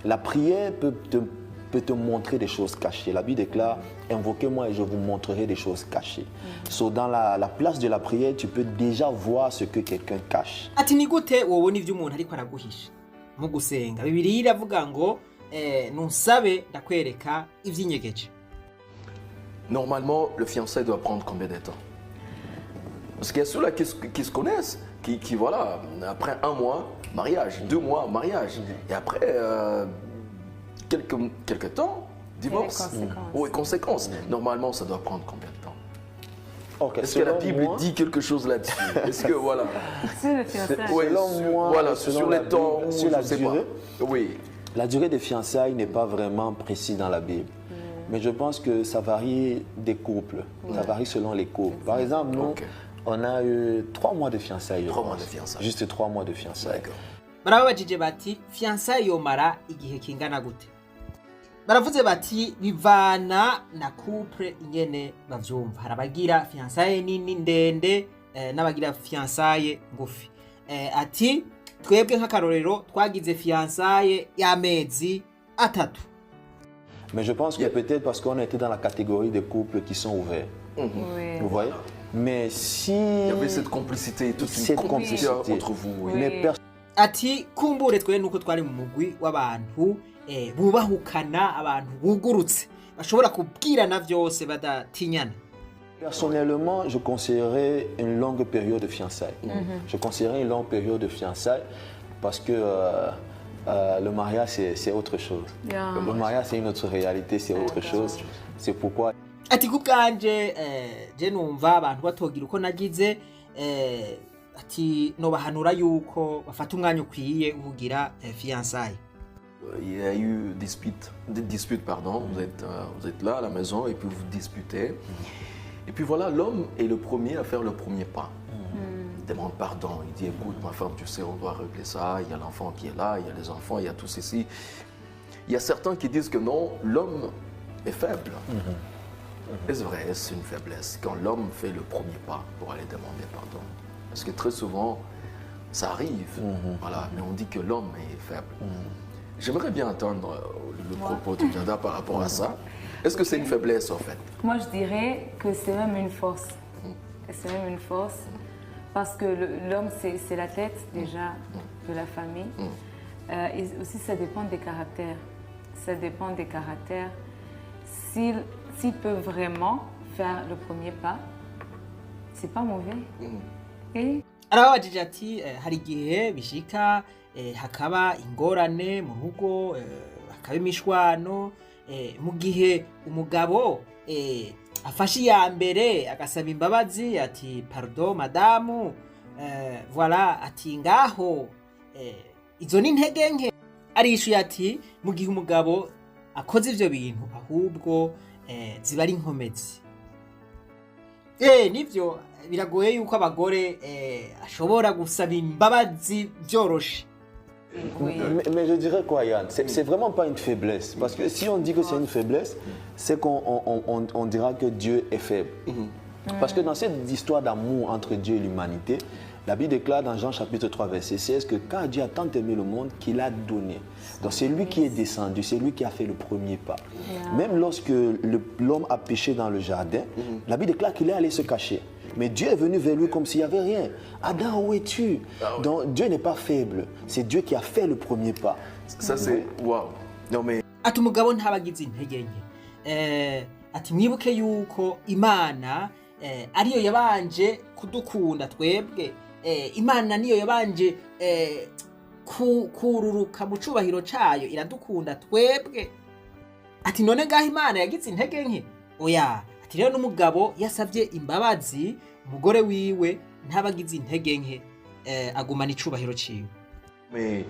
La prière peut te montrer des choses cachées. La Bible déclare, invoquez-moi et je vous montrerai des choses cachées. So, dans la place de la prière, tu peux déjà voir ce que quelqu'un cache. Ati ni gute wobona ivyo umuntu ariko araguhisha mu gusenga? Bibiliya iravuga ngo nunsabe ndakwereka ivy'inyegeje. Normalement, le fiançailles doit prendre combien de temps? Parce qu'il y a ceux-là qui se connaissent, qui voilà, après 1 mois, mariage, 2 mois, mariage. Et après, quelques temps, divorce. Et les conséquences. Oui, conséquences. Normalement, ça doit prendre combien de temps? Ok, Est-ce que la selon Bible moi- dit quelque chose là-dessus? Est-ce que voilà? C'est le fiançailles. Ouais, Selon moi, voilà, selon sur la les temps, Bible, ou sur la je sais durée. pas. Oui. La durée des fiançailles n'est pas vraiment précise dans la Bible. Mais je pense que ça varie des couples. Ça varie selon les couples. Par exemple, nous, Ok. on a eu 3 mois de fiançailles. je 3 mois pense. de fiançailles. Juste 3 mois de fiançailles. D'accord. Barababajije bati fiançailles yomara igihe kingana gute? Baravuze bati bivana na couple ingene bavyumva. Harabagira fiançailles nini ndende n'abagira fiançailles ngufi. Ati twebwe nk'akarorero twagize fiançailles y'amezi 3. Mais je pense que peut-être parce qu'on était dans la catégorie des couples qui sont ouverts. Oui. Vous voyez? Mais si... Il y avait cette complicité, toute Cette une complicité complicité. entre vous. Oui. Oui. Mais personne Ati kumbure twe nuko twari mu mugwi w'abantu bubahukana abantu bugurutse bashobora kubwirana vyose badatinyana. Personnellement, je conseillerais une longue période de fiançailles. Je conseillerais une longue période de fiançailles parce que le mariage, c'est autre chose. Yeah. Le mariage, c'est une autre réalité, c'est autre chose. C'est pourquoi Ati kubwanje je numva abantu batogira uko nagize ati nobahanura yuko bafata umwanya ukwiye ugira fiançailles. Il y a eu des disputes, pardon. Vous êtes là à la maison et puis vous disputez. Et puis voilà, l'homme est le premier à faire le premier pas. Il demande pardon. Il dit, écoute, ma femme, tu sais, on doit régler ça. Il y a l'enfant qui est là, il y a les enfants, il y a tout ceci. Il y a certains qui disent que non, l'homme est faible. Est-ce vrai? C'est une faiblesse quand l'homme fait le premier pas pour aller demander pardon. Parce que très souvent, ça arrive. Voilà, mais on dit que l'homme est faible. J'aimerais bien entendre le propos de Dianda par rapport à ça. Est-ce que c'est une faiblesse en fait? Moi, je dirais que c'est même une force. C'est même une force parce que l'homme, c'est la tête déjà de la famille. Et aussi, ça dépend des caractères. Ça dépend des caractères. S'il peut vraiment faire le premier pas, c'est pas mauvais. Et Arababajije ati hari igihe bishika hakaba ingorane mu rugo, hakaba imishwano, mu gihe umugabo afashe iya mbere agasaba imbabazi ati pardon madamu, voilà, ati ngaho izo ni intege nke, arishuye ati mu gihe umugabo akoze ivyo bintu ahubwo ziba ari inkomezi. Nivyo biragoye yuko abagore ashobora gusaba imbabazi byoroshe. Oui. Mais je dirais quoi, Yann? C'est vraiment pas une faiblesse. Parce que si on dit que c'est une faiblesse, c'est qu'on dira que Dieu est faible. Parce que dans cette histoire d'amour entre Dieu et l'humanité, la Bible déclare dans Jean chapitre 3, verset 16 que quand Dieu a tant aimé le monde qu'il a donné. Donc c'est lui qui est descendu, c'est lui qui a fait le premier pas. Même lorsque l'homme a péché dans le jardin, la Bible déclare qu'il est allé se cacher. Mais Dieu est venu vers lui comme s'il n'y avait rien. Adam, où es-tu? Donc Dieu n'est pas faible. C'est Dieu qui a fait le premier pas. Ça, c'est... Waouh. Non, mais... Ati umugabo ntabagize intege nke. Ati mwibuke yuko Imana ariyo yabanje kudukunda twebwe. Imana niyo yabanje kururuka mu cubahiro cayo iradukunda twebwe. Ati none ngaho Imana yagize intege nke? Oya. Ati rero n'umugabo yasavye imbabazi umugore wiwe ntabagize intege nke, agumana icubahiro ciwe. Mais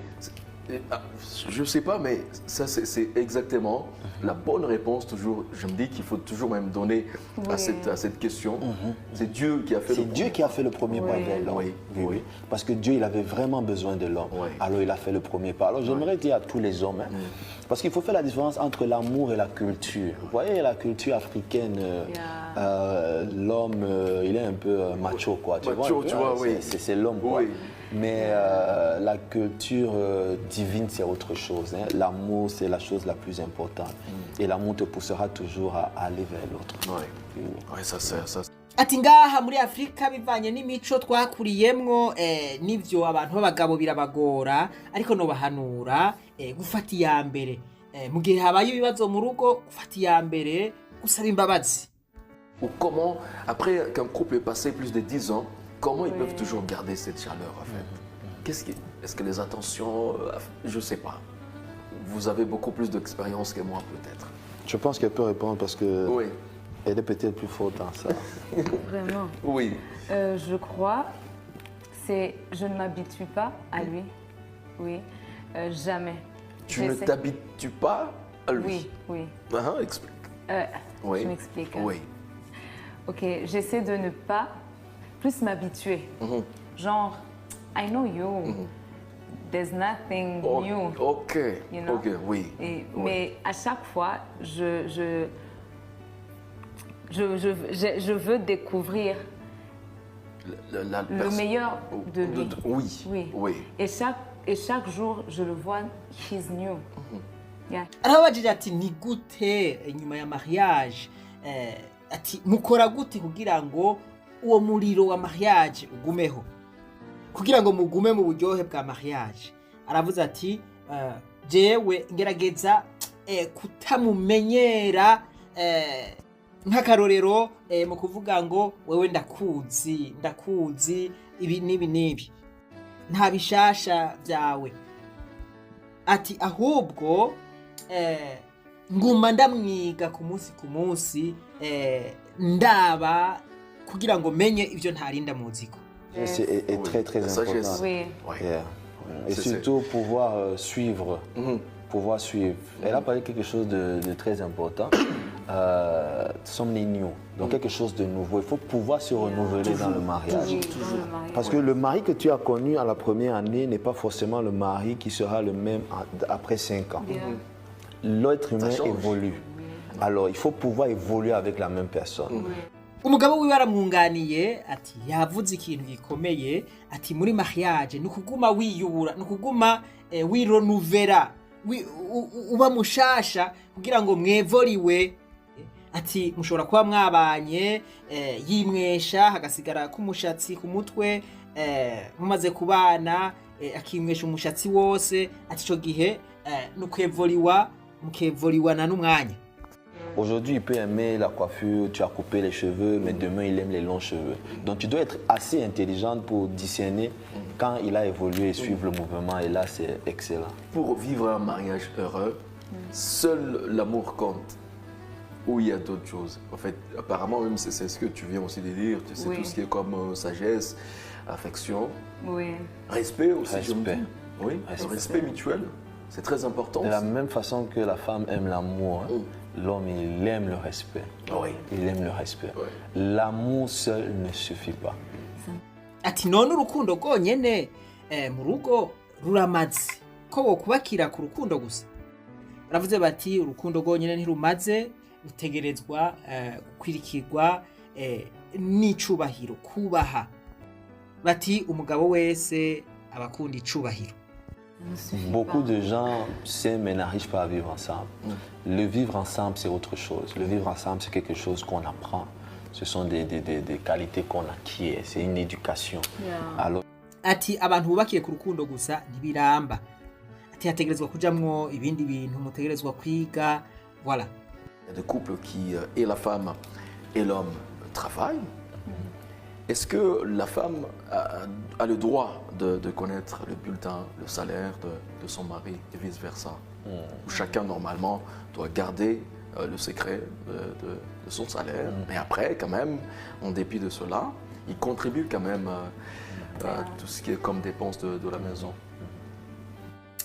je sais pas, mais ça c'est exactement la bonne réponse toujours. Je me dis qu'il faut toujours même donner à cette question. C'est Dieu qui a fait. C'est Dieu qui a fait le premier pas vers l'homme. Oui. Parce que Dieu, il avait vraiment besoin de l'homme. Alors il a fait le premier pas. Alors j'aimerais dire à tous les hommes, parce qu'il faut faire la différence entre l'amour et la culture. Vous voyez, la culture africaine, l'homme, il est un peu macho, quoi. Tu vois, oui. C'est l'homme, quoi. Oui. Mais la culture divine, c'est autre chose. Hein. L'amour, c'est la chose la plus importante. Et l'amour te poussera toujours à aller vers l'autre. Ouais, ça. Ati ngaha muri Afrika bivanye n'imico twakuriyemwo, nivyo abantu b'abagabo birabagora, ariko no bahanura gufata iya mbere. Mu gihe habaye ibibazo mu rugo, gufata iya mbere, gusaba imbabazi. Ou comment, après qu'un couple est passé plus de 10 ans, comment ils peuvent toujours garder cette chaleur en fait? Est-ce que les intentions, je sais pas. Vous avez beaucoup plus d'expérience que moi peut-être. Je pense qu'elle peut répondre parce que elle est peut-être plus forte dans ça. Vraiment. Oui. Je crois, je ne m'habitue pas à lui. Oui. Jamais. Tu ne t'habitues pas à lui? Oui. Explique. Je m'explique. Oui. Ok, j'essaie de ne pas plus m'habituer. Genre, I know you. There's nothing new. Ok. You know? Ok, oui. Mais à chaque fois, je veux découvrir le meilleur de lui. Oui. Et chaque jour, je le vois, he's new. Arabajije ati ni gute inyuma ya mariage, ati mukora gute kugira ngo uwo muriro wa mariage ugumeho, kugira ngo mugume mu buryohe bwa mariage. Aravuze ati jewe ngerageza kutamumenyera, nk'akarorero mu kuvuga ngo wewe ndakuzi ibi nibi nta bishasha byawe. Ati ahubwo nguma ndamwiga ku munsi ndaba kugira ngo menye ivyo ntarinda muziko. C'est très très important. Oui. Et surtout pouvoir suivre. Pouvoir suivre. Elle a parlé quelque chose de très important. Sommes new. Donc quelque chose de nouveau. Il faut pouvoir se renouveler dans le mariage. Parce que le mari que tu as connu à la première année n'est pas forcément le mari qui sera le même après 5 ans. L'être humain évolue. Alors il faut pouvoir évoluer avec la même personne. Umugabo wiwe aramwunganiye ati yavuze ikintu gikomeye, ati muri mariage nukuguma wiyubura, nukuguma wironuvera, uba mushasha kugira ngo mwevoriwe. Ati mushobora kuba mwabanye yimwesha hagasigara k'umushatsi ku mutwe, mumaze kubana akimwesha umushatsi wose, ati ico gihe nukwevoriwa mukevoriwana n'umwanya. Aujourd'hui, il peut aimer la coiffure, tu as coupé les cheveux, mais demain, il aime les longs cheveux. Donc, tu dois être assez intelligente pour discerner quand il a évolué et suivre le mouvement. Et là, c'est excellent. Pour vivre un mariage heureux, seul l'amour compte. Ou il y a d'autres choses. En fait, apparemment, même c'est ce que tu viens aussi de dire. Tu sais, Oui. tout ce qui est comme sagesse, affection, Oui. respect aussi. je me Respect. dis. Oui, le respect mutuel, c'est très important. De la même façon que la femme aime l'amour, hein, l'homme, il aime le respect. Oui. Il aime le respect. Ouais. L'amour seul ne suffit pas. ati none urukundo rwonyene mu rugo ruramaze ko wokubakira ku rukundo gusa. Baravuze bati urukundo rwonyene ntirumaze, rutegerezwa gukwirikirwa n'icubahiro, kubaha. Bati umugabo wese abakunda icubahiro. Beaucoup de gens s'aiment mais n'arrivent pas à vivre ensemble. Le vivre ensemble, c'est autre chose. Le vivre ensemble, c'est quelque chose qu'on apprend. Ce sont des qualités qu'on acquiert. C'est une éducation. Yeah. Alors, Ati abantu bubakiye ku rukundo gusa ntibiramba. Ati hategerezwa kujamwo ibindi bintu, mutegerezwa kwiga. Voilà. Il y a des couples qui, et la femme et l'homme, travaillent. Est-ce que la femme a le droit de connaître le bulletin, le salaire de son mari et vice-versa? Où chacun, normalement, doit garder le secret de son salaire. Mais après, quand même, en dépit de cela, il contribue quand même à tout ce qui est comme dépenses de la maison.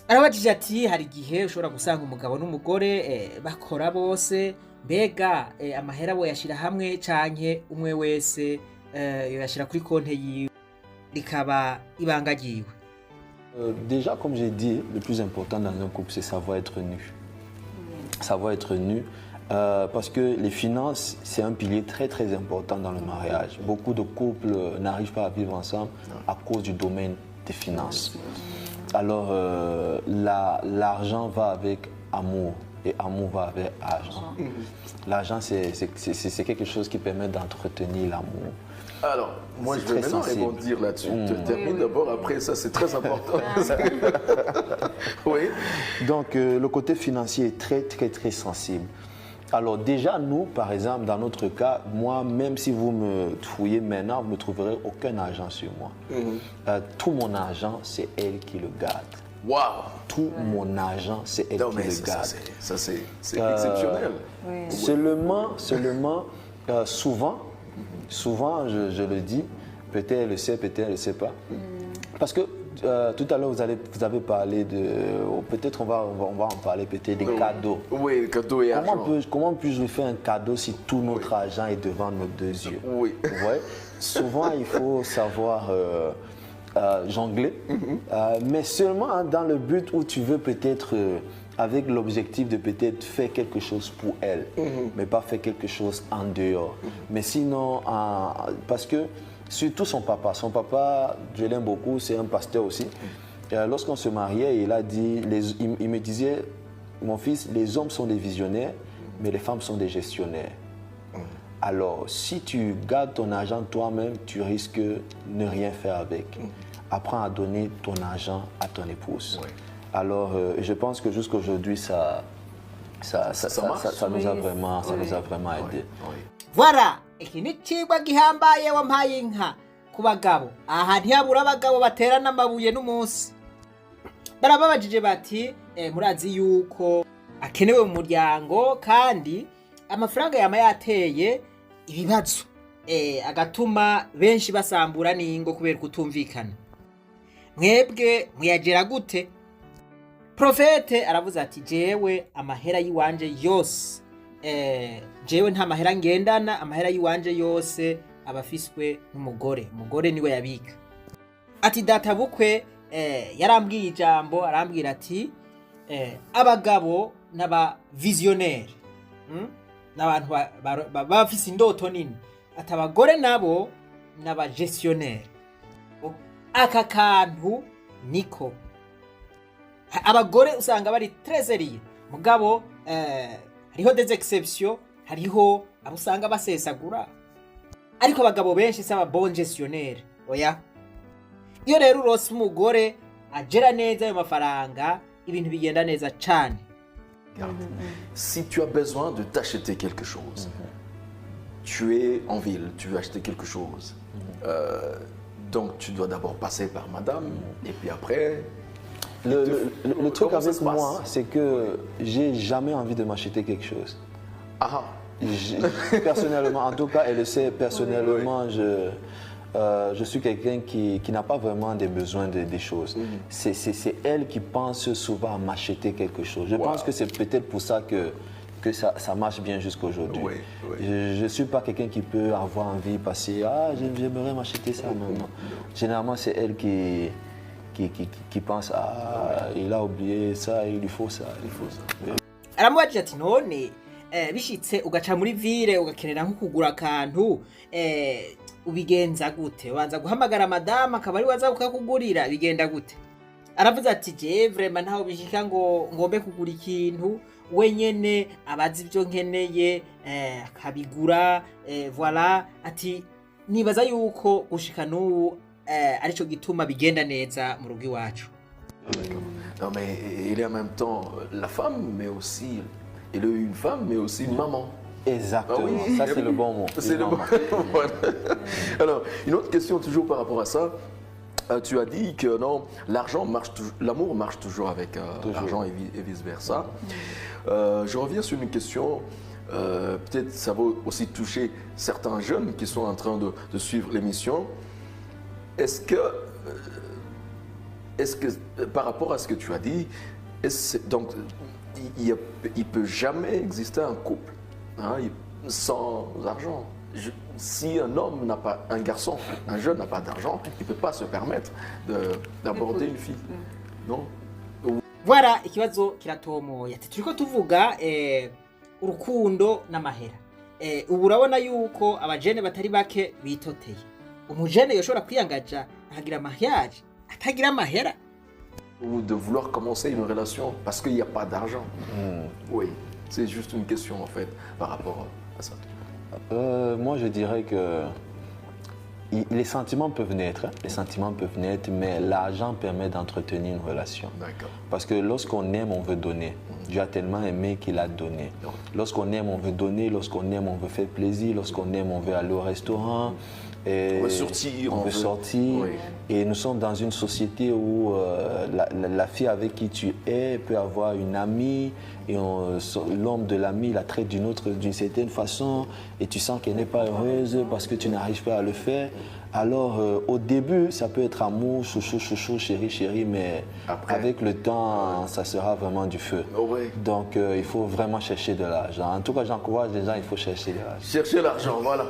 Arabajije ati hari igihe ushobora gusanga umugabo n'umugore bakora bose, mbega amahera bo yashira hamwe canke umwe wese yashira kuri konte yiwe rikaba ibanga ryiwe. déjà, comme j'ai dit, le plus important dans un couple, c'est savoir être nu. Savoir être nu. Parce que les finances, c'est un pilier très très important dans le mariage. Beaucoup de couples n'arrivent pas à vivre ensemble à cause du domaine des finances. Alors, l'argent va avec amour et amour va avec argent. L'argent, c'est quelque chose qui permet d'entretenir l'amour. Alors, moi, je vais maintenant rebondir là-dessus. Je termine d'abord, après ça, c'est très important. Oui. Donc, le côté financier est très, très, très sensible. Alors déjà, nous, par exemple, dans notre cas, moi, même si vous me fouillez maintenant, vous ne trouverez aucun argent sur moi. Tout mon argent, c'est elle qui le garde. Waouh! Tout mon argent, c'est elle qui le garde. Ça, c'est exceptionnel. Oui. Seulement, souvent, je le dis, peut-être elle le sait, peut-être elle ne le sait pas. Parce que tout à l'heure, vous avez parlé de... Peut-être on va en parler, peut-être des cadeaux. Oui, cadeaux et argent. Comment puis-je lui faire un cadeau si tout notre argent est devant nos deux yeux? Oui. Ouais. Souvent, il faut savoir jongler, mais seulement dans le but où tu veux peut-être... avec l'objectif de peut-être faire quelque chose pour elle, mais pas faire quelque chose en dehors. Mais sinon, parce que surtout son papa, je l'aime beaucoup, c'est un pasteur aussi. Lorsqu'on se mariait, il a dit, il me disait, mon fils, les hommes sont des visionnaires, mais les femmes sont des gestionnaires. Alors, si tu gardes ton argent toi-même, tu risques de ne rien faire avec. Apprends à donner ton argent à ton épouse. Oui. Alors, je pense que jusqu'à aujourd'hui, ça nous a vraiment aidé. Voilà, iki ni cigwa gihambaye wampaye inka ku bagabo. Aha ntiyabura abagabo baterana amabuye n'umunsi. Barababajije bati murazi yuko akenewe mu muryango kandi amafaranga yama yateye ibibazo agatuma benshi basambura n'ingo kubera kutumvikana. Mwebwe muyagera gute? Profete aravuze ati jewe amahera yiwanje yose jewe nta mahera ngendana, amahera yiwanje yose abafiswe n'umugore. Umugore niwe yabika. Ati data bukwe yarambwiye ijambo, arambwira ati abagabo n'aba visionnaire n'abantu bafise indoto nini. Ati abagore nabo n'aba gestionnaire. Aka kantu niko abagore usanga bari trésorier, mugabo hariho des exceptions, hariho abusanga basesagura, ariko abagabo benshi saba bon gestionnaire. Oya, iyo rero urose umugore agera neza ayo mafaranga, ibintu bigenda neza cyane. Regarde, si tu as besoin de t'acheter quelque chose, tu es en ville, tu veux acheter quelque chose. Donc tu dois d'abord passer par madame et puis après... Le truc Comment ça avec se passe? moi, c'est que j'ai jamais envie de m'acheter quelque chose. Ah, Personnellement, en tout cas, elle le sait, personnellement, je suis quelqu'un qui n'a pas vraiment des besoins des choses. C'est elle qui pense souvent à m'acheter quelque chose. Je pense que c'est peut-être pour ça que ça marche bien jusqu'à aujourd'hui. Oui, oui. Je ne suis pas quelqu'un qui peut avoir envie de passer « Ah, j'aimerais m'acheter ça. » Non. Généralement, c'est elle qui pense « Ah, il a oublié ça, il lui faut ça, il faut ça. » aramubajije ati none bishitse ugaca muri ville ugakenera nko kugura akantu ubigenza gute ubanza guhamagara madame akaba ari waza kukakugurira bigenda gute aravuze ati je vraiment ntaho bishika ngo ngombe kugura ikintu wenyene abazi ibyo nkeneye akabigura voilà ati nibaza yuko gushika n'ubu arico gituma bigenda neza mu rugo iwacu. non mais il est en même temps la femme, mais aussi... Il est une femme, mais aussi une maman. Exactement, Ah oui. ça c'est le bon mot. C'est le bon. Voilà. Alors, une autre question toujours par rapport à ça. Tu as dit que non, l'argent marche, l'amour marche toujours avec l'argent et vice versa. Je reviens sur une question. Peut-être ça va aussi toucher certains jeunes qui sont en train de suivre l'émission. Est-ce que par rapport à ce que tu as dit, donc il ne peut jamais exister un couple sans argent. Si un homme n'a pas, un garçon, un jeune n'a pas d'argent, il ne peut pas se permettre d'aborder une fille. Non? Voilà ikibazo kiratomoye ati turiko tuvuga urukundo n'amahera ubu urabona yuko abajene batari bake bitoteye umujene yoshobora kwiyangaja akagira mariage atagira amahera Ou de vouloir commencer une relation parce qu'il n'y a pas d'argent. Oui, c'est juste une question en fait par rapport à ça. Moi je dirais que les sentiments peuvent naître, mais l'argent permet d'entretenir une relation. D'accord. Parce que lorsqu'on aime, on veut donner. Dieu a tellement aimé qu'il a donné. Lorsqu'on aime, on veut donner. Lorsqu'on aime, on veut faire plaisir. Lorsqu'on aime, on veut aller au restaurant. On veut sortir. On veut sortir. Oui. Et nous sommes dans une société où la fille avec qui tu es peut avoir une amie et l'homme de l'amie la traite d'une certaine façon et tu sens qu'elle n'est pas heureuse parce que tu n'arrives pas à le faire. Alors au début, ça peut être amour, chouchou, chouchou, chéri, chéri, mais après, avec le temps, ça sera vraiment du feu. Oui. Donc il faut vraiment chercher de l'argent. En tout cas, j'encourage les gens, il faut chercher de l'argent. Chercher l'argent, voilà.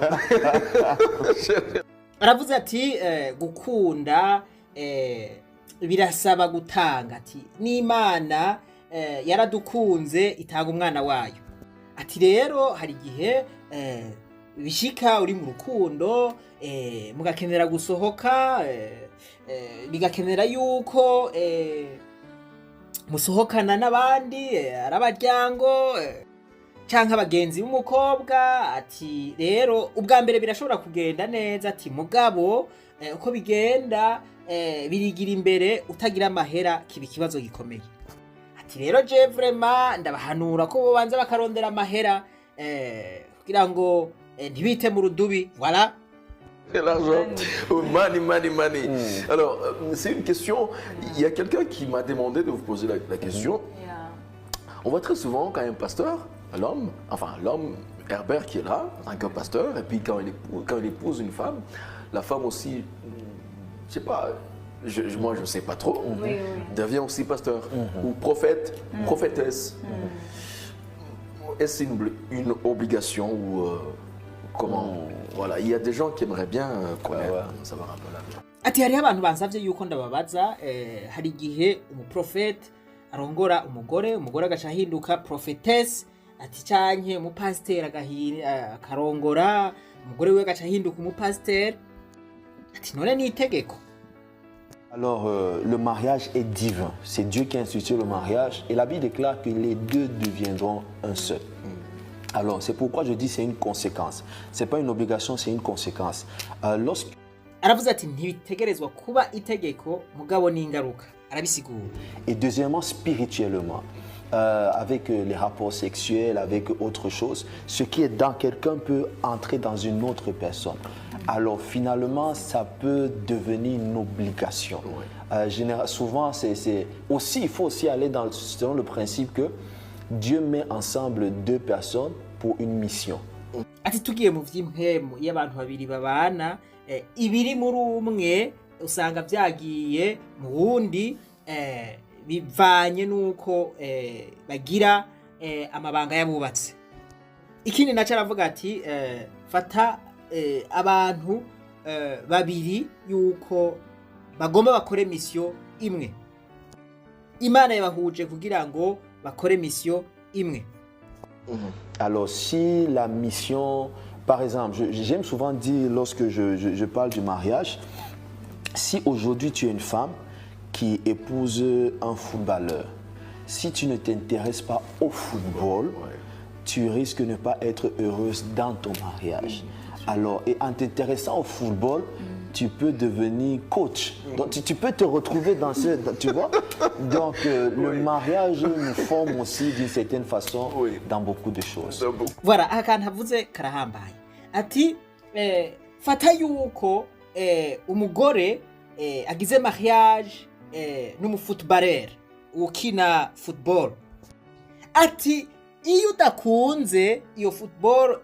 aravuze ati gukunda birasaba gutanga ati n'Imana yaradukunze itanga umwana wayo ati rero hari igihe bishika uri mu rukundo mugakenera gusohoka bigakenera yuko musohokana n'abandi arabaryango canke abagenzi b'umukobwa ati rero ubwa mbere birashobora kugenda neza ati mugabo uko bigenda birigira imbere utagira amahera kiba ikibazo gikomeye ati rero je vraiment ndabahanura ko bobanza bakarondera amahera kugira ngo ntibite mu rudubi voilà. L'argent, money. Alors, c'est une question. Il y a quelqu'un qui m'a demandé de vous poser la question. On voit très souvent quand il y a un pasteur, l'homme Herbert qui est là, en tant que pasteur, et puis quand il épouse une femme, la femme aussi, je sais pas, moi je ne sais pas trop, devient aussi pasteur, ou prophète, prophétesse. Est-ce une obligation ou comment Voilà, il y a des gens qui aimeraient bien connaître, savoir un peu la vie. Ati hariho abantu bansavye yuko ndababaza hari igihe umuprofete arongora umugore agaca ahinduka prophetess ati canke umupasiteri akarongora umugore we agaca ahinduka umupasiteri ati none ni itegeko. Alors, le mariage est divin. C'est Dieu qui a institué le mariage et la Bible déclare que les deux deviendront un seul. Alors, c'est pourquoi je dis c'est une conséquence. Ce n'est pas une obligation, c'est une conséquence. Aravuze ati ntibitegerezwa kuba itegeko mugabo n'ingaruka arabisigura. Et deuxièmement, spirituellement. avec les rapports sexuels, avec autre chose, ce qui est dans quelqu'un peut entrer dans une autre personne. Alors finalement, ça peut devenir une obligation. Souvent, aussi, il faut aussi aller selon le principe que Dieu met ensemble deux personnes pour une mission. ati tugiye mu vy'impemu iyo abantu babiri babana ibiri muri umwe usanga vyagiye mu wundi bivanye nuko bagira amabanga yabubatse. Ikindi naco aravuga ati fata abantu babiri yuko bagomba bakore mission imwe. Imana yabahuje kugira ngo bakore mission imwe. Alors, si la mission, par exemple, j'aime souvent dire lorsque je parle du mariage, si aujourd'hui tu es une femme qui épouse un footballeur, si tu ne t'intéresses pas au football, tu risques de ne pas être heureuse dans ton mariage. Alors, et en t'intéressant au football, tu peux devenir coach. Donc, tu peux te retrouver dans ce... Tu vois? Donc, le mariage nous forme aussi d'une certaine façon dans beaucoup de choses. Voilà, akantu avuze karahambaye. Ati, fata yuko umugore agize mariage n'umufootballer ukina football. Ati, iyo udakunze iyo football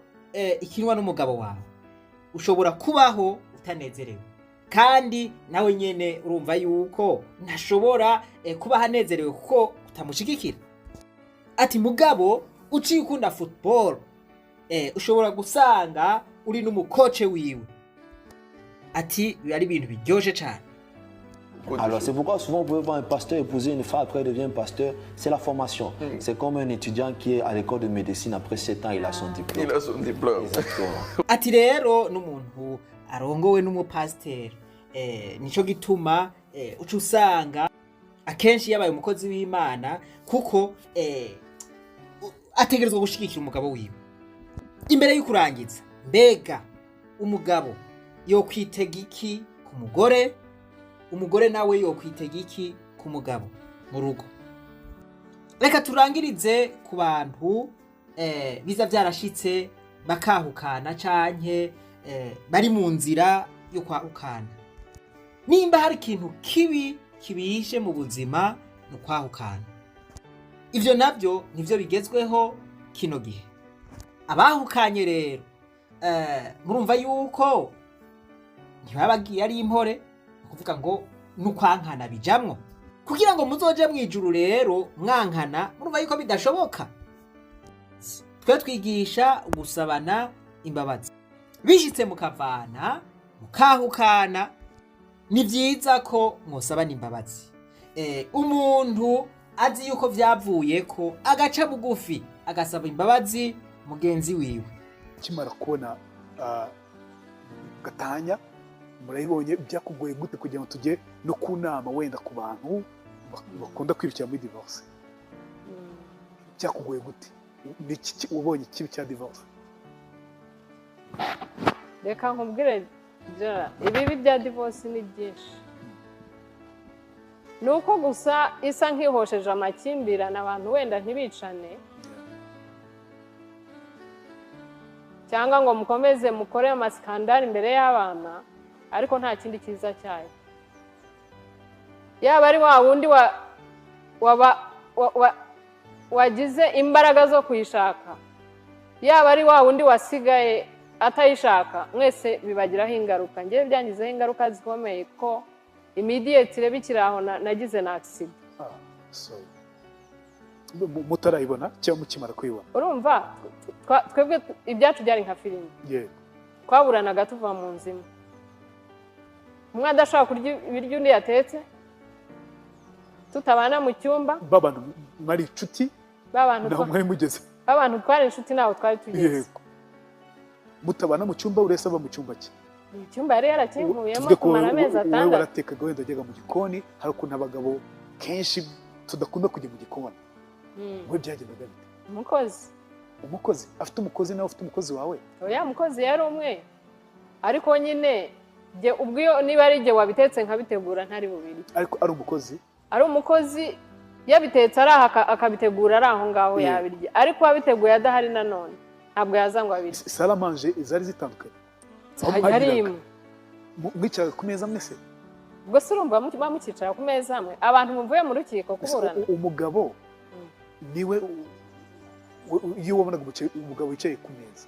ikinwa n'umugabo wawe, ushobora kubaho utanezerewe. Kandi nawe nyene urumva yuko ntashobora kuba hanezerewe kuko utamushigikira. Ati mugabo uciye ukunda football ushobora gusanga uri n'umukoce wiwe. Ati ari ibintu biryoje cyane. Alors c'est pourquoi souvent vous pouvez voir un pasteur épouser une femme, après il devient pasteur, c'est la formation. C'est comme un étudiant qui est à l'école de médecine, après 7 ans il a son diplôme. Il a son diplôme. Exactement. Ati rero n'umuntu arongowe n'umupasiteri nico gituma uca usanga akenshi yabaye umukozi w'Imana kuko ategerezwa gushigikira umugabo wiwe. Imbere y'ukurangiza, mbega umugabo yokwitega iki ku mugore, umugore nawe yokwitega iki ku mugabo mu rugo? Reka turangirize ku bantu biza byarashitse bakahukana canke bari mu nzira yo kwahukana. Nimba hari ikintu kibi kibishe mu buzima no kwahukana, ivyo navyo nivyo bigezweho kino gihe. Abahukanye rero murumva yuko ntibabagiye ari impore, kuvuga ngo nukwankana bijamwo. Kugira ngo muzoje mwijuru rero mwankana, murumva yuko bidashoboka. Twe twigisha gusabana imbabazi. Bishitse mukavana mukahukana, ni vyiza ko mwosabana imbabazi. Umuntu azi yuko vyavuye ko agaca bugufi agasaba imbabazi mugenzi wiwe. Kimara kubona gatanya, murayibonye byakugoye gute kugira ngo tujye no ku nama wenda ku bantu bakunda kwirukira muri divorce? Byakugoye gute? Niki ubonye kibi cya divorce? Reka nkubwire Jara, ibibi bya divorce ni byinshi. Nuko gusa isa nkihosheje amakimbirane abantu wenda ntibicane, cyangwa ngo mukomeze mukore amaskandali imbere y'abana, ariko nta kindi kiza cyayo. Yaba ari wa wundi wagize imbaraga zo kuyishaka, yaba ari wa wundi wasigaye atayishaka, mwese bibagiraho ingaruka. Ngewe byangizeho ingaruka zikomeye ko immediately bikiraho nagize na accident. Mutarayibona cyangwa mukimara kuyibona? Urumva twebwe ibyacu byari nka filime. Twaburanaga tuva mu nzima, umwe adashaka kurya ibiryo undi yatetse, tutabana mu cyumba. Babantu mwari inshuti, naho mwari mugeze. Abantu twari inshuti naho twari tugeze. Mutabana mu cyumba, urese aba mu cyumba cye. Icyumba yari yarakinkuyemo kumara amezi 6. Wowe waratekaga wenda ajyaga mu gikoni, hari ukuntu abagabo kenshi tudakunda kujya mu gikoni. Wowe byagendaga bite? Umukozi afite umukozi nawe ufite umukozi wawe? Oya, umukozi yari umwe, ariko nyine ubwo niba ari jye wabitetse nkabitegura ntari bubiri. Ariko ari umukozi? Ari umukozi yabitetse araha akabitegura ari aho ngaho yabirya ariko wabiteguye adahari nanone ntabwo yazangwa abirya salamanje zari zitandukanye harimo mwicara ku meza mwese ubwo se urumva bamukicara ku meza amwe abantu muvuye mu rukiko kuburana umugabo niwe iyo wabonaga umugabo wicaye ku meza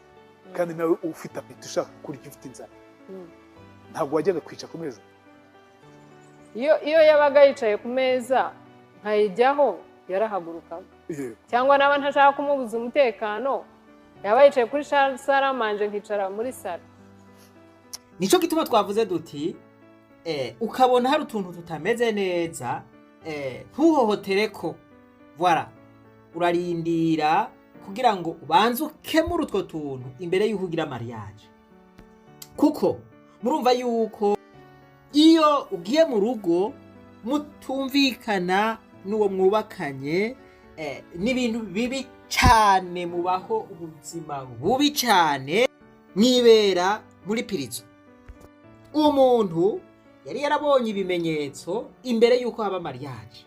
kandi nawe ufite apeti ushaka kurya ufite inzara ntabwo wajyaga kwicara ku meza iyo yabaga yicaye ku meza nkayijyaho yarahagurukaga cyangwa naba ntashaka kumubuza umutekano yaba yicaye kuri saramanje nkicara muri sara nico gituma twavuze duti ukabona hari utuntu tutameze neza ntuhohotereko voilà urarindira kugira ngo ubanze ukemure utwo tuntu imbere y'uko ugira mariage kuko murumva yuko iyo ugiye mu rugo mutumvikana n'uwo mwubakanye n'ibintu bibi cyane mubaho ubuzima bubi cyane mwibera muri pirizo uwo muntu yari yarabonye ibimenyetso imbere y'uko haba mariage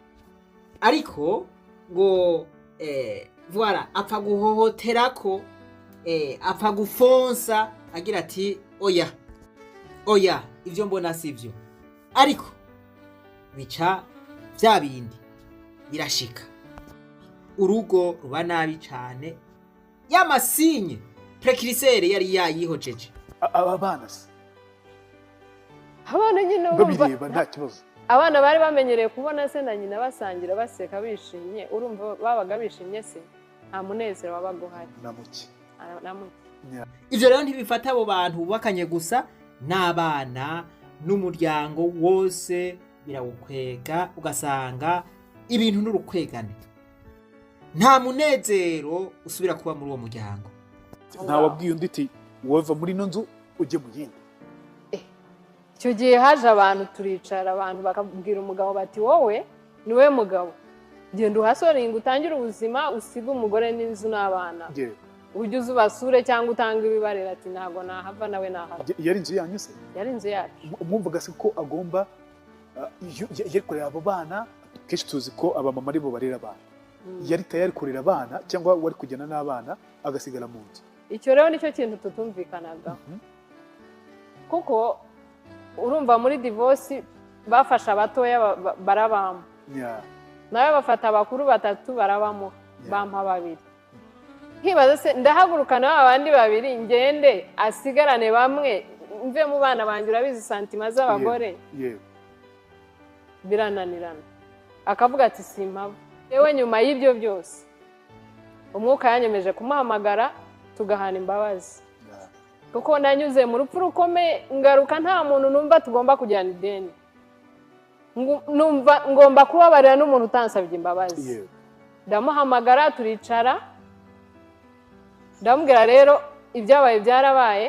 ariko ngo voilà apfa guhohoterako apfa gufonsa agira ati oya ivyo mbona sivyo ariko bica bya bindi birashika urugo ruba nabi cyane y'amasinye prekirisere yari yayihojeje abana nyine urumva nta kibazo abana bari bamenyereye kubona se na nyina basangira baseka bishimye urumva babaga bishimye se nta munezero wabaga uhari na muke ivyo rero ntibifata abo bantu bubakanye gusa n'abana n'umuryango wose birawukwega ugasanga ibintu n'urukwegane nta munezero usubira kuba muri uwo muryango ntawabwiye undi iti wova muri ino nzu ujye mu yindi icyo gihe haje abantu turicara abantu bakabwira umugabo bati wowe niwe mugabo genda uhasoringa utangire ubuzima usiga umugore n'inzu n'abana ujye uza ubasure cyangwa utanga ibibarira ati ntabwo nahava nawe nahava yari inzu yanyu se yari inzu yacu umwumvaga se ko agomba yari kurera abo bana kenshi tuzi ko abamama ari bo barera abana yari tayari kurera abana cyangwa wari kujyana n'abana agasigara mu nzu icyo rero nicyo kintu tutumvikanaga kuko urumva muri divorce bafasha abatoya barabamo nawe bafata abakuru batatu barabamo bampa babiri nkibaza se ndahagurukana abandi babiri ngende asigarane bamwe mve mu bana banjye urabizi santima z'abagore birananirana akavuga ati simpaba yewe nyuma y'ibyo byose umwuka yanyemeje kumuhamagara tugahana imbabazi kuko nanyuze mu rupfu rukomeye ngaruka nta muntu numva tugomba kujyana ideni numva ngomba kubabarira n'umuntu utansabye imbabazi ndamuhamagara turicara ndamubwira rero ibyabaye byarabaye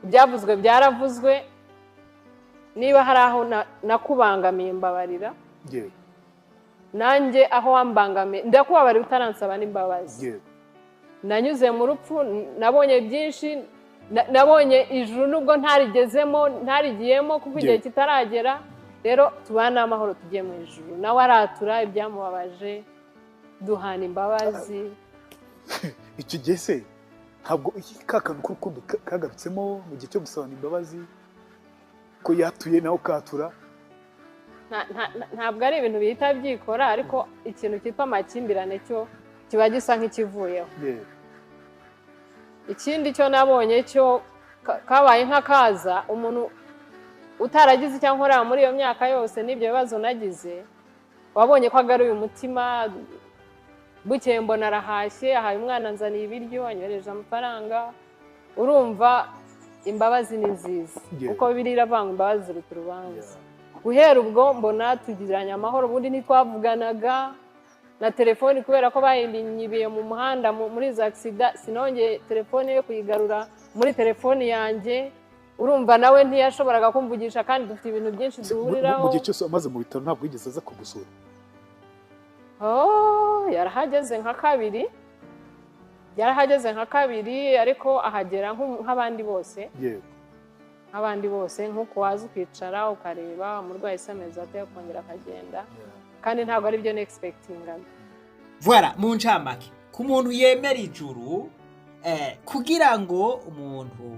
ibyavuzwe byaravuzwe niba hari aho nakubangamiye mbabarira nanjye aho wambangamiye ndakubabarira utaransaba n'imbabazi nanyuze mu rupfu nabonye byinshi nabonye ijuru nubwo ntarigezemo ntarigiyemo kuko igihe kitaragera rero tubana amahoro tugiye mu ijuru nawe aratura ibyamubabaje duhana imbabazi icyo gihe se ntabwo ka kantu k'urukundo kagarutsemo mu gihe cyo gusabana imbabazi ko yatuye nawe ukatura ntabwo ari ibintu bihita byikora ariko ikintu cyitwa amakimbirane cyo kiba gisa nk'ikivuyeho ikindi cyo nabonye cyo kabaye nk'akaza umuntu utaragize icyo nkorera muri iyo myaka yose n'ibyo bibazo nagize wabonye ko agaruye umutima bukeye mbona arahashye ahaye umwana nzaniye ibiryo anyohereje amafaranga urumva imbabazi ni nziza uko birira vanga imbabazi ziruta urubanza guhera ubwo mbona tugiranye amahoro ubundi ntitwavuganaga na telefoni kubera ko bayinyibiye mu muhanda muri za accident sinongeye telefone yo kuyigarura muri telefoni yanjye urumva nawe ntiyashoboraga kumvugisha kandi dufite ibintu byinshi duhuriraho mu gihe cyose amaze mu bitaro ntabwo yigeze aza kugusura yarahageze nka kabiri ariko ahagera nk'abandi bose nk'abandi bose nk'uko waza ukicara ukareba umurwayi se ameze ate kongera akagenda kandi ntabwo ari byo nexpectingana. Voilà, mu ncamake ku muntu yemera ijuru kugira ngo umuntu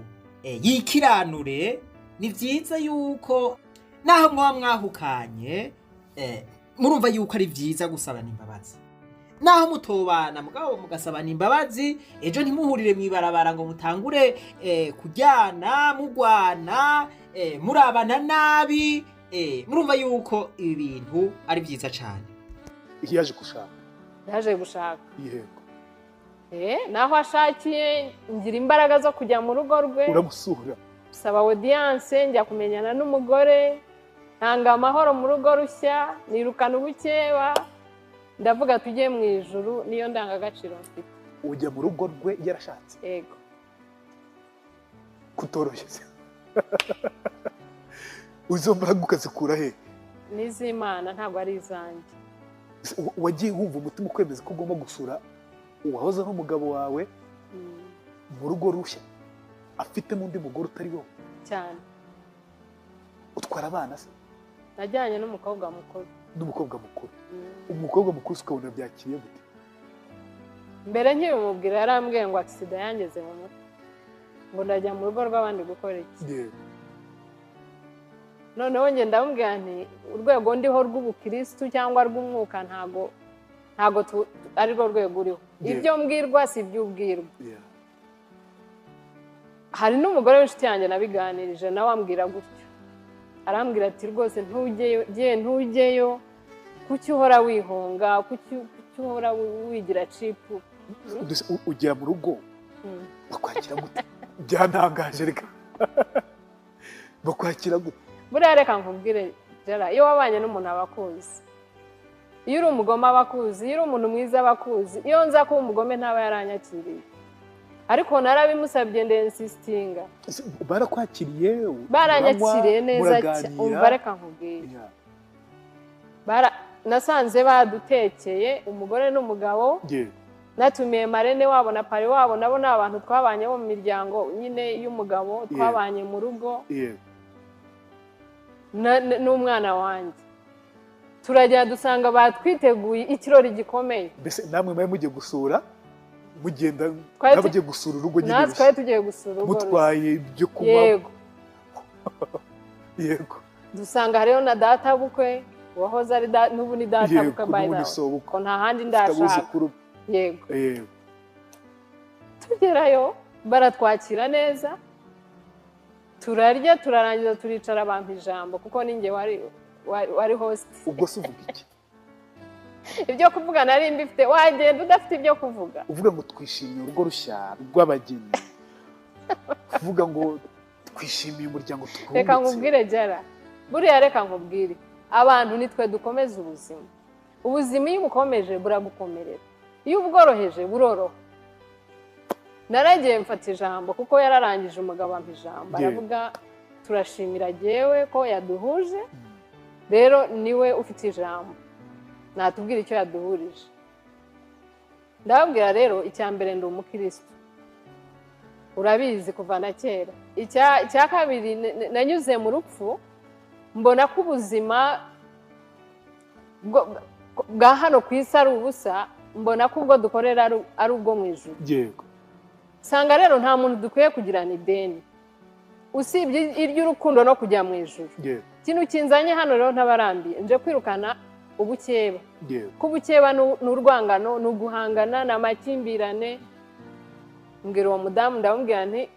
yikiranure ni vyiza yuko naho mwa mwahukanye murumva yuko ari vyiza gusabana imbabazi. Naho mutobana mugabo mugasabana imbabazi ejo ntimuhurire mwibarabara ngo mutangure kujyana mugwana murabana nabi murumva yuko ibi bintu ari vyiza cyane. Yaje gushaka. Yaje gushaka. Yego. Naho ashakiye ngira imbaraga zo kujya mu rugo rwe. Uramusura. Saba audience njya kumenyana n'umugore. Ntanga amahoro mu rugo rushya, nirukana ubukeba. Ndavuga tujye mu ijuru niyo ndangagaciro mfite. Ujya mu rugo rwe yarashatse. Yego. Kutoroshye. Uzombara gukazikura he? N'izimana ntabwo ari izanjye. Wagiye wumva umutima ukwemeza ko ugomba gusura uwahoze n'umugabo wawe mu rugo rushya afite n'undi mugore utari wowe cyane. Utwara abana se? Najyanye n'umukobwa mukuru. N'umukobwa mukuru. Umukobwa mukuru ukabona byakiriye gute? Mbere nkibimubwira yarambwiye ngo accident yangeze mu mutwe. Ngo ndajya mu rugo rw'abandi gukora iki? Noneho nge ndamubwira nti urwego ndiho rw'ubukristo cyangwa rw'umwuka ntago ari rwo rwego uriho. Ibyo mbwirwa si ibyo ubwirwa. Hari n'umugore w'inshuti yanjye nabiganirije nawe ambwira gutyo. Arambwira ati rwose ntujyeyo kuki uhora wihonga kuki uhora wigira cipu. Ugera mu rugo bakwakira gute? Byantangaje reka. Bakwakira gute? Buriya reka nkubwire Jara, iyo wabanye n'umuntu abakuzi, iyo uri umugome abakuzi, iyo uri umuntu mwiza abakuzi, iyo nza kuba umugome ntaba yaranyakiriye. Ariko narabimusabye ndensistinga. Barakwakiriye? Baranyakiriye neza cyane. Umva reka nkubwire. Nasanze badutekeye umugore n'umugabo. Natumiye marene wabo na pare wabo nabo n'abantu twabanye bo mu miryango nyine y'umugabo twabanye mu rugo. N'umwana wanjye turajya dusanga batwiteguye ikirori gikomeye. Mbese namwe mwe mugiye gusura mugenda nabagiye gusura urugo nyine. Natwe tugiye gusura urugo mutwaye ibyo kunywa. Yego. Yego. Dusanga hariho na data bukwe wahoze ari n'ubu ni data bukwe by now. Ko nta handi ndashaka. Yego. Yego. Tugerayo baratwakira neza. Turarya turarangiza turicara bampa ijambo kuko ninjye wari host. Ubwo se uvuga iki? Ibyo kuvuga nari mbifite wagenda udafite ibyo kuvuga. Uvuga ngo twishimiye urugo rushya rw'abageni. Uvuga ngo twishimiye umuryango twubatse. Reka nkubwire Jara. Buriya reka nkubwire. Abantu nitwe dukomeza ubuzima. Ubuzima iyo ubukomeje buragukomerera. Iyo ubworoheje buroroha. Naragiye mfata ijambo kuko yararangije umugabo ampa ijambo. Aravuga turashimira jewe ko yaduhuje. Rero niwe ufite ijambo. Natubwira icyo yaduhurije. Ndababwira rero icyambere ndi umukristo. Urabizi kuva na kera. Icya kabiri nanyuze mu rupfu mbona ko ubuzima bwa hano ku isi ari ubusa, mbona ko ubwo dukorera ari ubwo mu ijuru. Yego. Sanga rero nta muntu dukwiye kugirana ideni usibye iry'urukundo no kujya mu ijuru. Ikintu kinzanye hano rero ntabarambiye nje kwirukana ubukeba. Ko ubukeba n'urwangano n'uguhangana n'amakimbirane. Mbwira uwo mudamu ndamubwira nti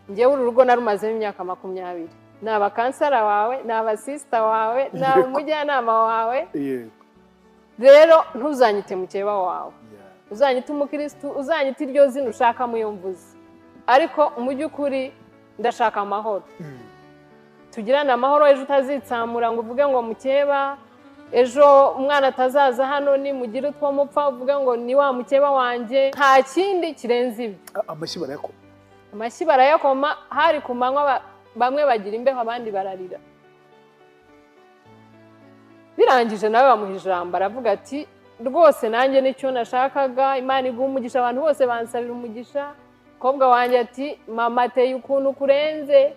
njyewe uru rugo narumazemo imyaka 20. Ni abakansara wawe, ni abasista wawe, ni umujyanama wawe. Rero ntuzanyite mukeba wawe. Uzanyite umukristo, uzanyite iryo zina ushaka muyumvuze. Ariko mu by'ukuri ndashaka amahoro. Tugirana amahoro ejo utazitsamura ngo uvuge ngo mukeba, ejo umwana atazaza hano ni mugire utwo mupfa uvuga ngo ni wa mukeba wanjye. Nta kindi kirenze ibyo. Amashyi barayakoma. Amashyi barayakoma. Hari ku manywa bamwe bagira imbeho abandi bararira. Birangije nawe bamuha ijambo aravuga ati rwose nanjye nicyo nashakaga, Imana iguha umugisha. Abantu bose bansabira umugisha. Kobwa wanjye ati mama ateye ukuntu kurenze,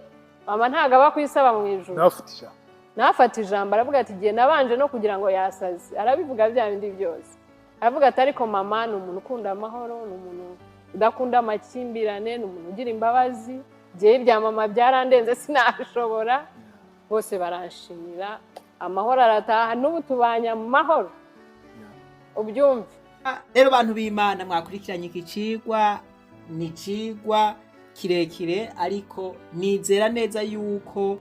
mama ntago aba kwisaba mu ijuru. Nafite ijambo. nafata ijambo aravuga ati igihe nabanje no kugira ngo yasaze, arabivuga bya bindi byose, aravuga ati ariko mama ni umuntu ukunda amahoro, ni umuntu udakunda amakimbirane, ni umuntu ugira imbabazi, igihe ibya mama byarandenze sinashobora, bose baranshimira, amahoro arataha, n'ubu tubanye mu mahoro, ubyumve. Rero bantu b'Imana mwakurikiranye iki cigwa, ni cigwa kirekire ariko nizera neza yuko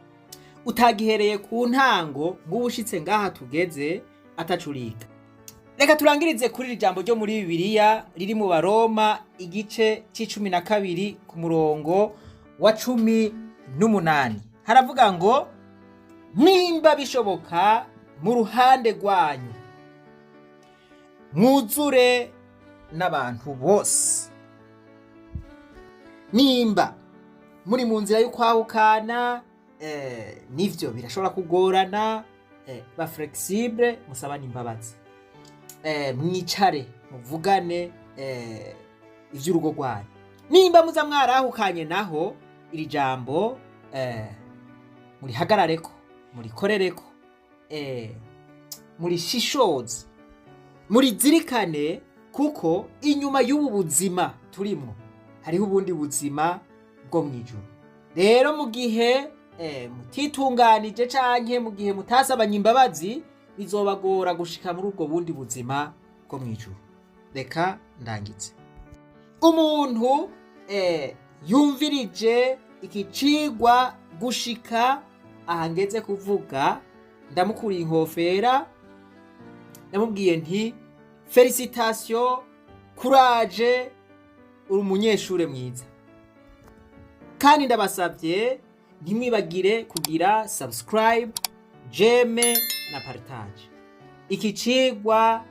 utagihereye ku ntango ng'ubushitse ngaha tugeze atacurika. Reka turangirize kuri iri jambo ryo muri Bibiliya riri mu Baroma igice c'12 ku murongo wa 18. Haravuga ngo nimba bishoboka mu ruhande rwanyu mwuzure n'abantu bose. Nimba muri mu nzira y'ukwahukana, nivyo birashobora kugorana, ba flexible musabane imbabazi, mwicare muvugane ivy'urugo rwanyu. Nimba muza mwarahukanye naho iri jambo murihagarareko, murikorereko, murishishoze, murizirikane, kuko inyuma y'ubu buzima turimo hariho ubundi buzima bwo mwijuru. Rero mu gihe mutitunganije canke mu gihe mutasabanye imbabazi, bizobagora gushika muri ubwo bundi buzima bwo mwijuru. Reka ndangitse. Umuntu yumvirije iki cigwa gushika ahangeze kuvuga, ndamukuriye inkofera, ndamubwiye nti felicitation, courage, uri umunyeshure mwiza. Kandi ndabasabye ntimwibagire kugira subscribe, jeme na partage. Iki cigwa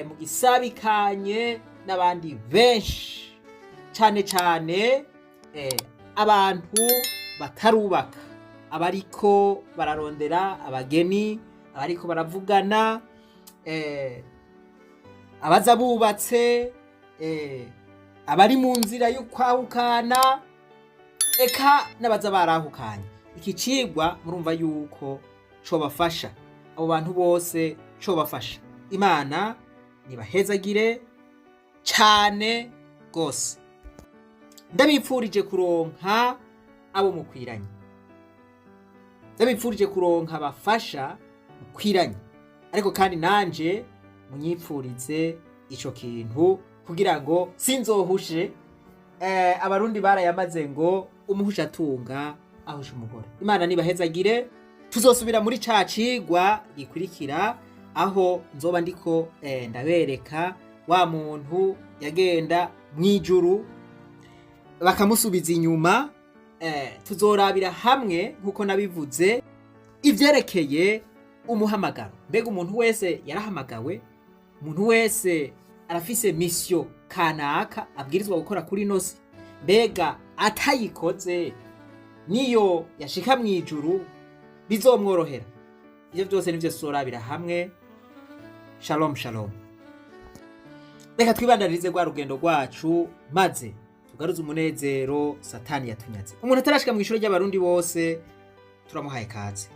mugisabikanye n'abandi benshi, cane cane abantu batarubaka, abariko bararondera abageni, abariko baravugana, abaza bubatse, abari mu nzira yo kwahukana, eka n'abaza barahukanye. Iki cigwa murumva yuko cobafasha, abo bantu bose cobafasha. Imana nibahezagire cane gose. Ndabipfurije kuronka abo mukwiranye, ndabipfurije kuronka bafasha mukwiranye, ariko kandi nanje munyipfurize ico kintu kugira ngo sinzohushe. Abarundi barayamaze ngo umuhusha atunga ahusha umugore. Imana nibahezagire, tuzosubira muri ca cigwa gikurikira, aho nzoba ndiko ndabereka wa muntu yagenda mwijuru bakamusubiza inyuma. Tuzorabira hamwe nkuko nabivuze ivyerekeye umuhamagaro. Mbega umuntu wese yarahamagawe, umuntu wese arafise mission kanaka abwirizwa gukora kuri nosi. Mbega atayikoze niyo yashika mwijuru bizomworohera? Ivyo byose nivyo tuzorabira hamwe. Shalom shalom. Reka twibandarize rwa rugendo rwacu, maze tugaruze umunezero Satani yatunyaze. Umuntu atarashika mw'ishuro ry'abarundi bose turamuhaye kaze.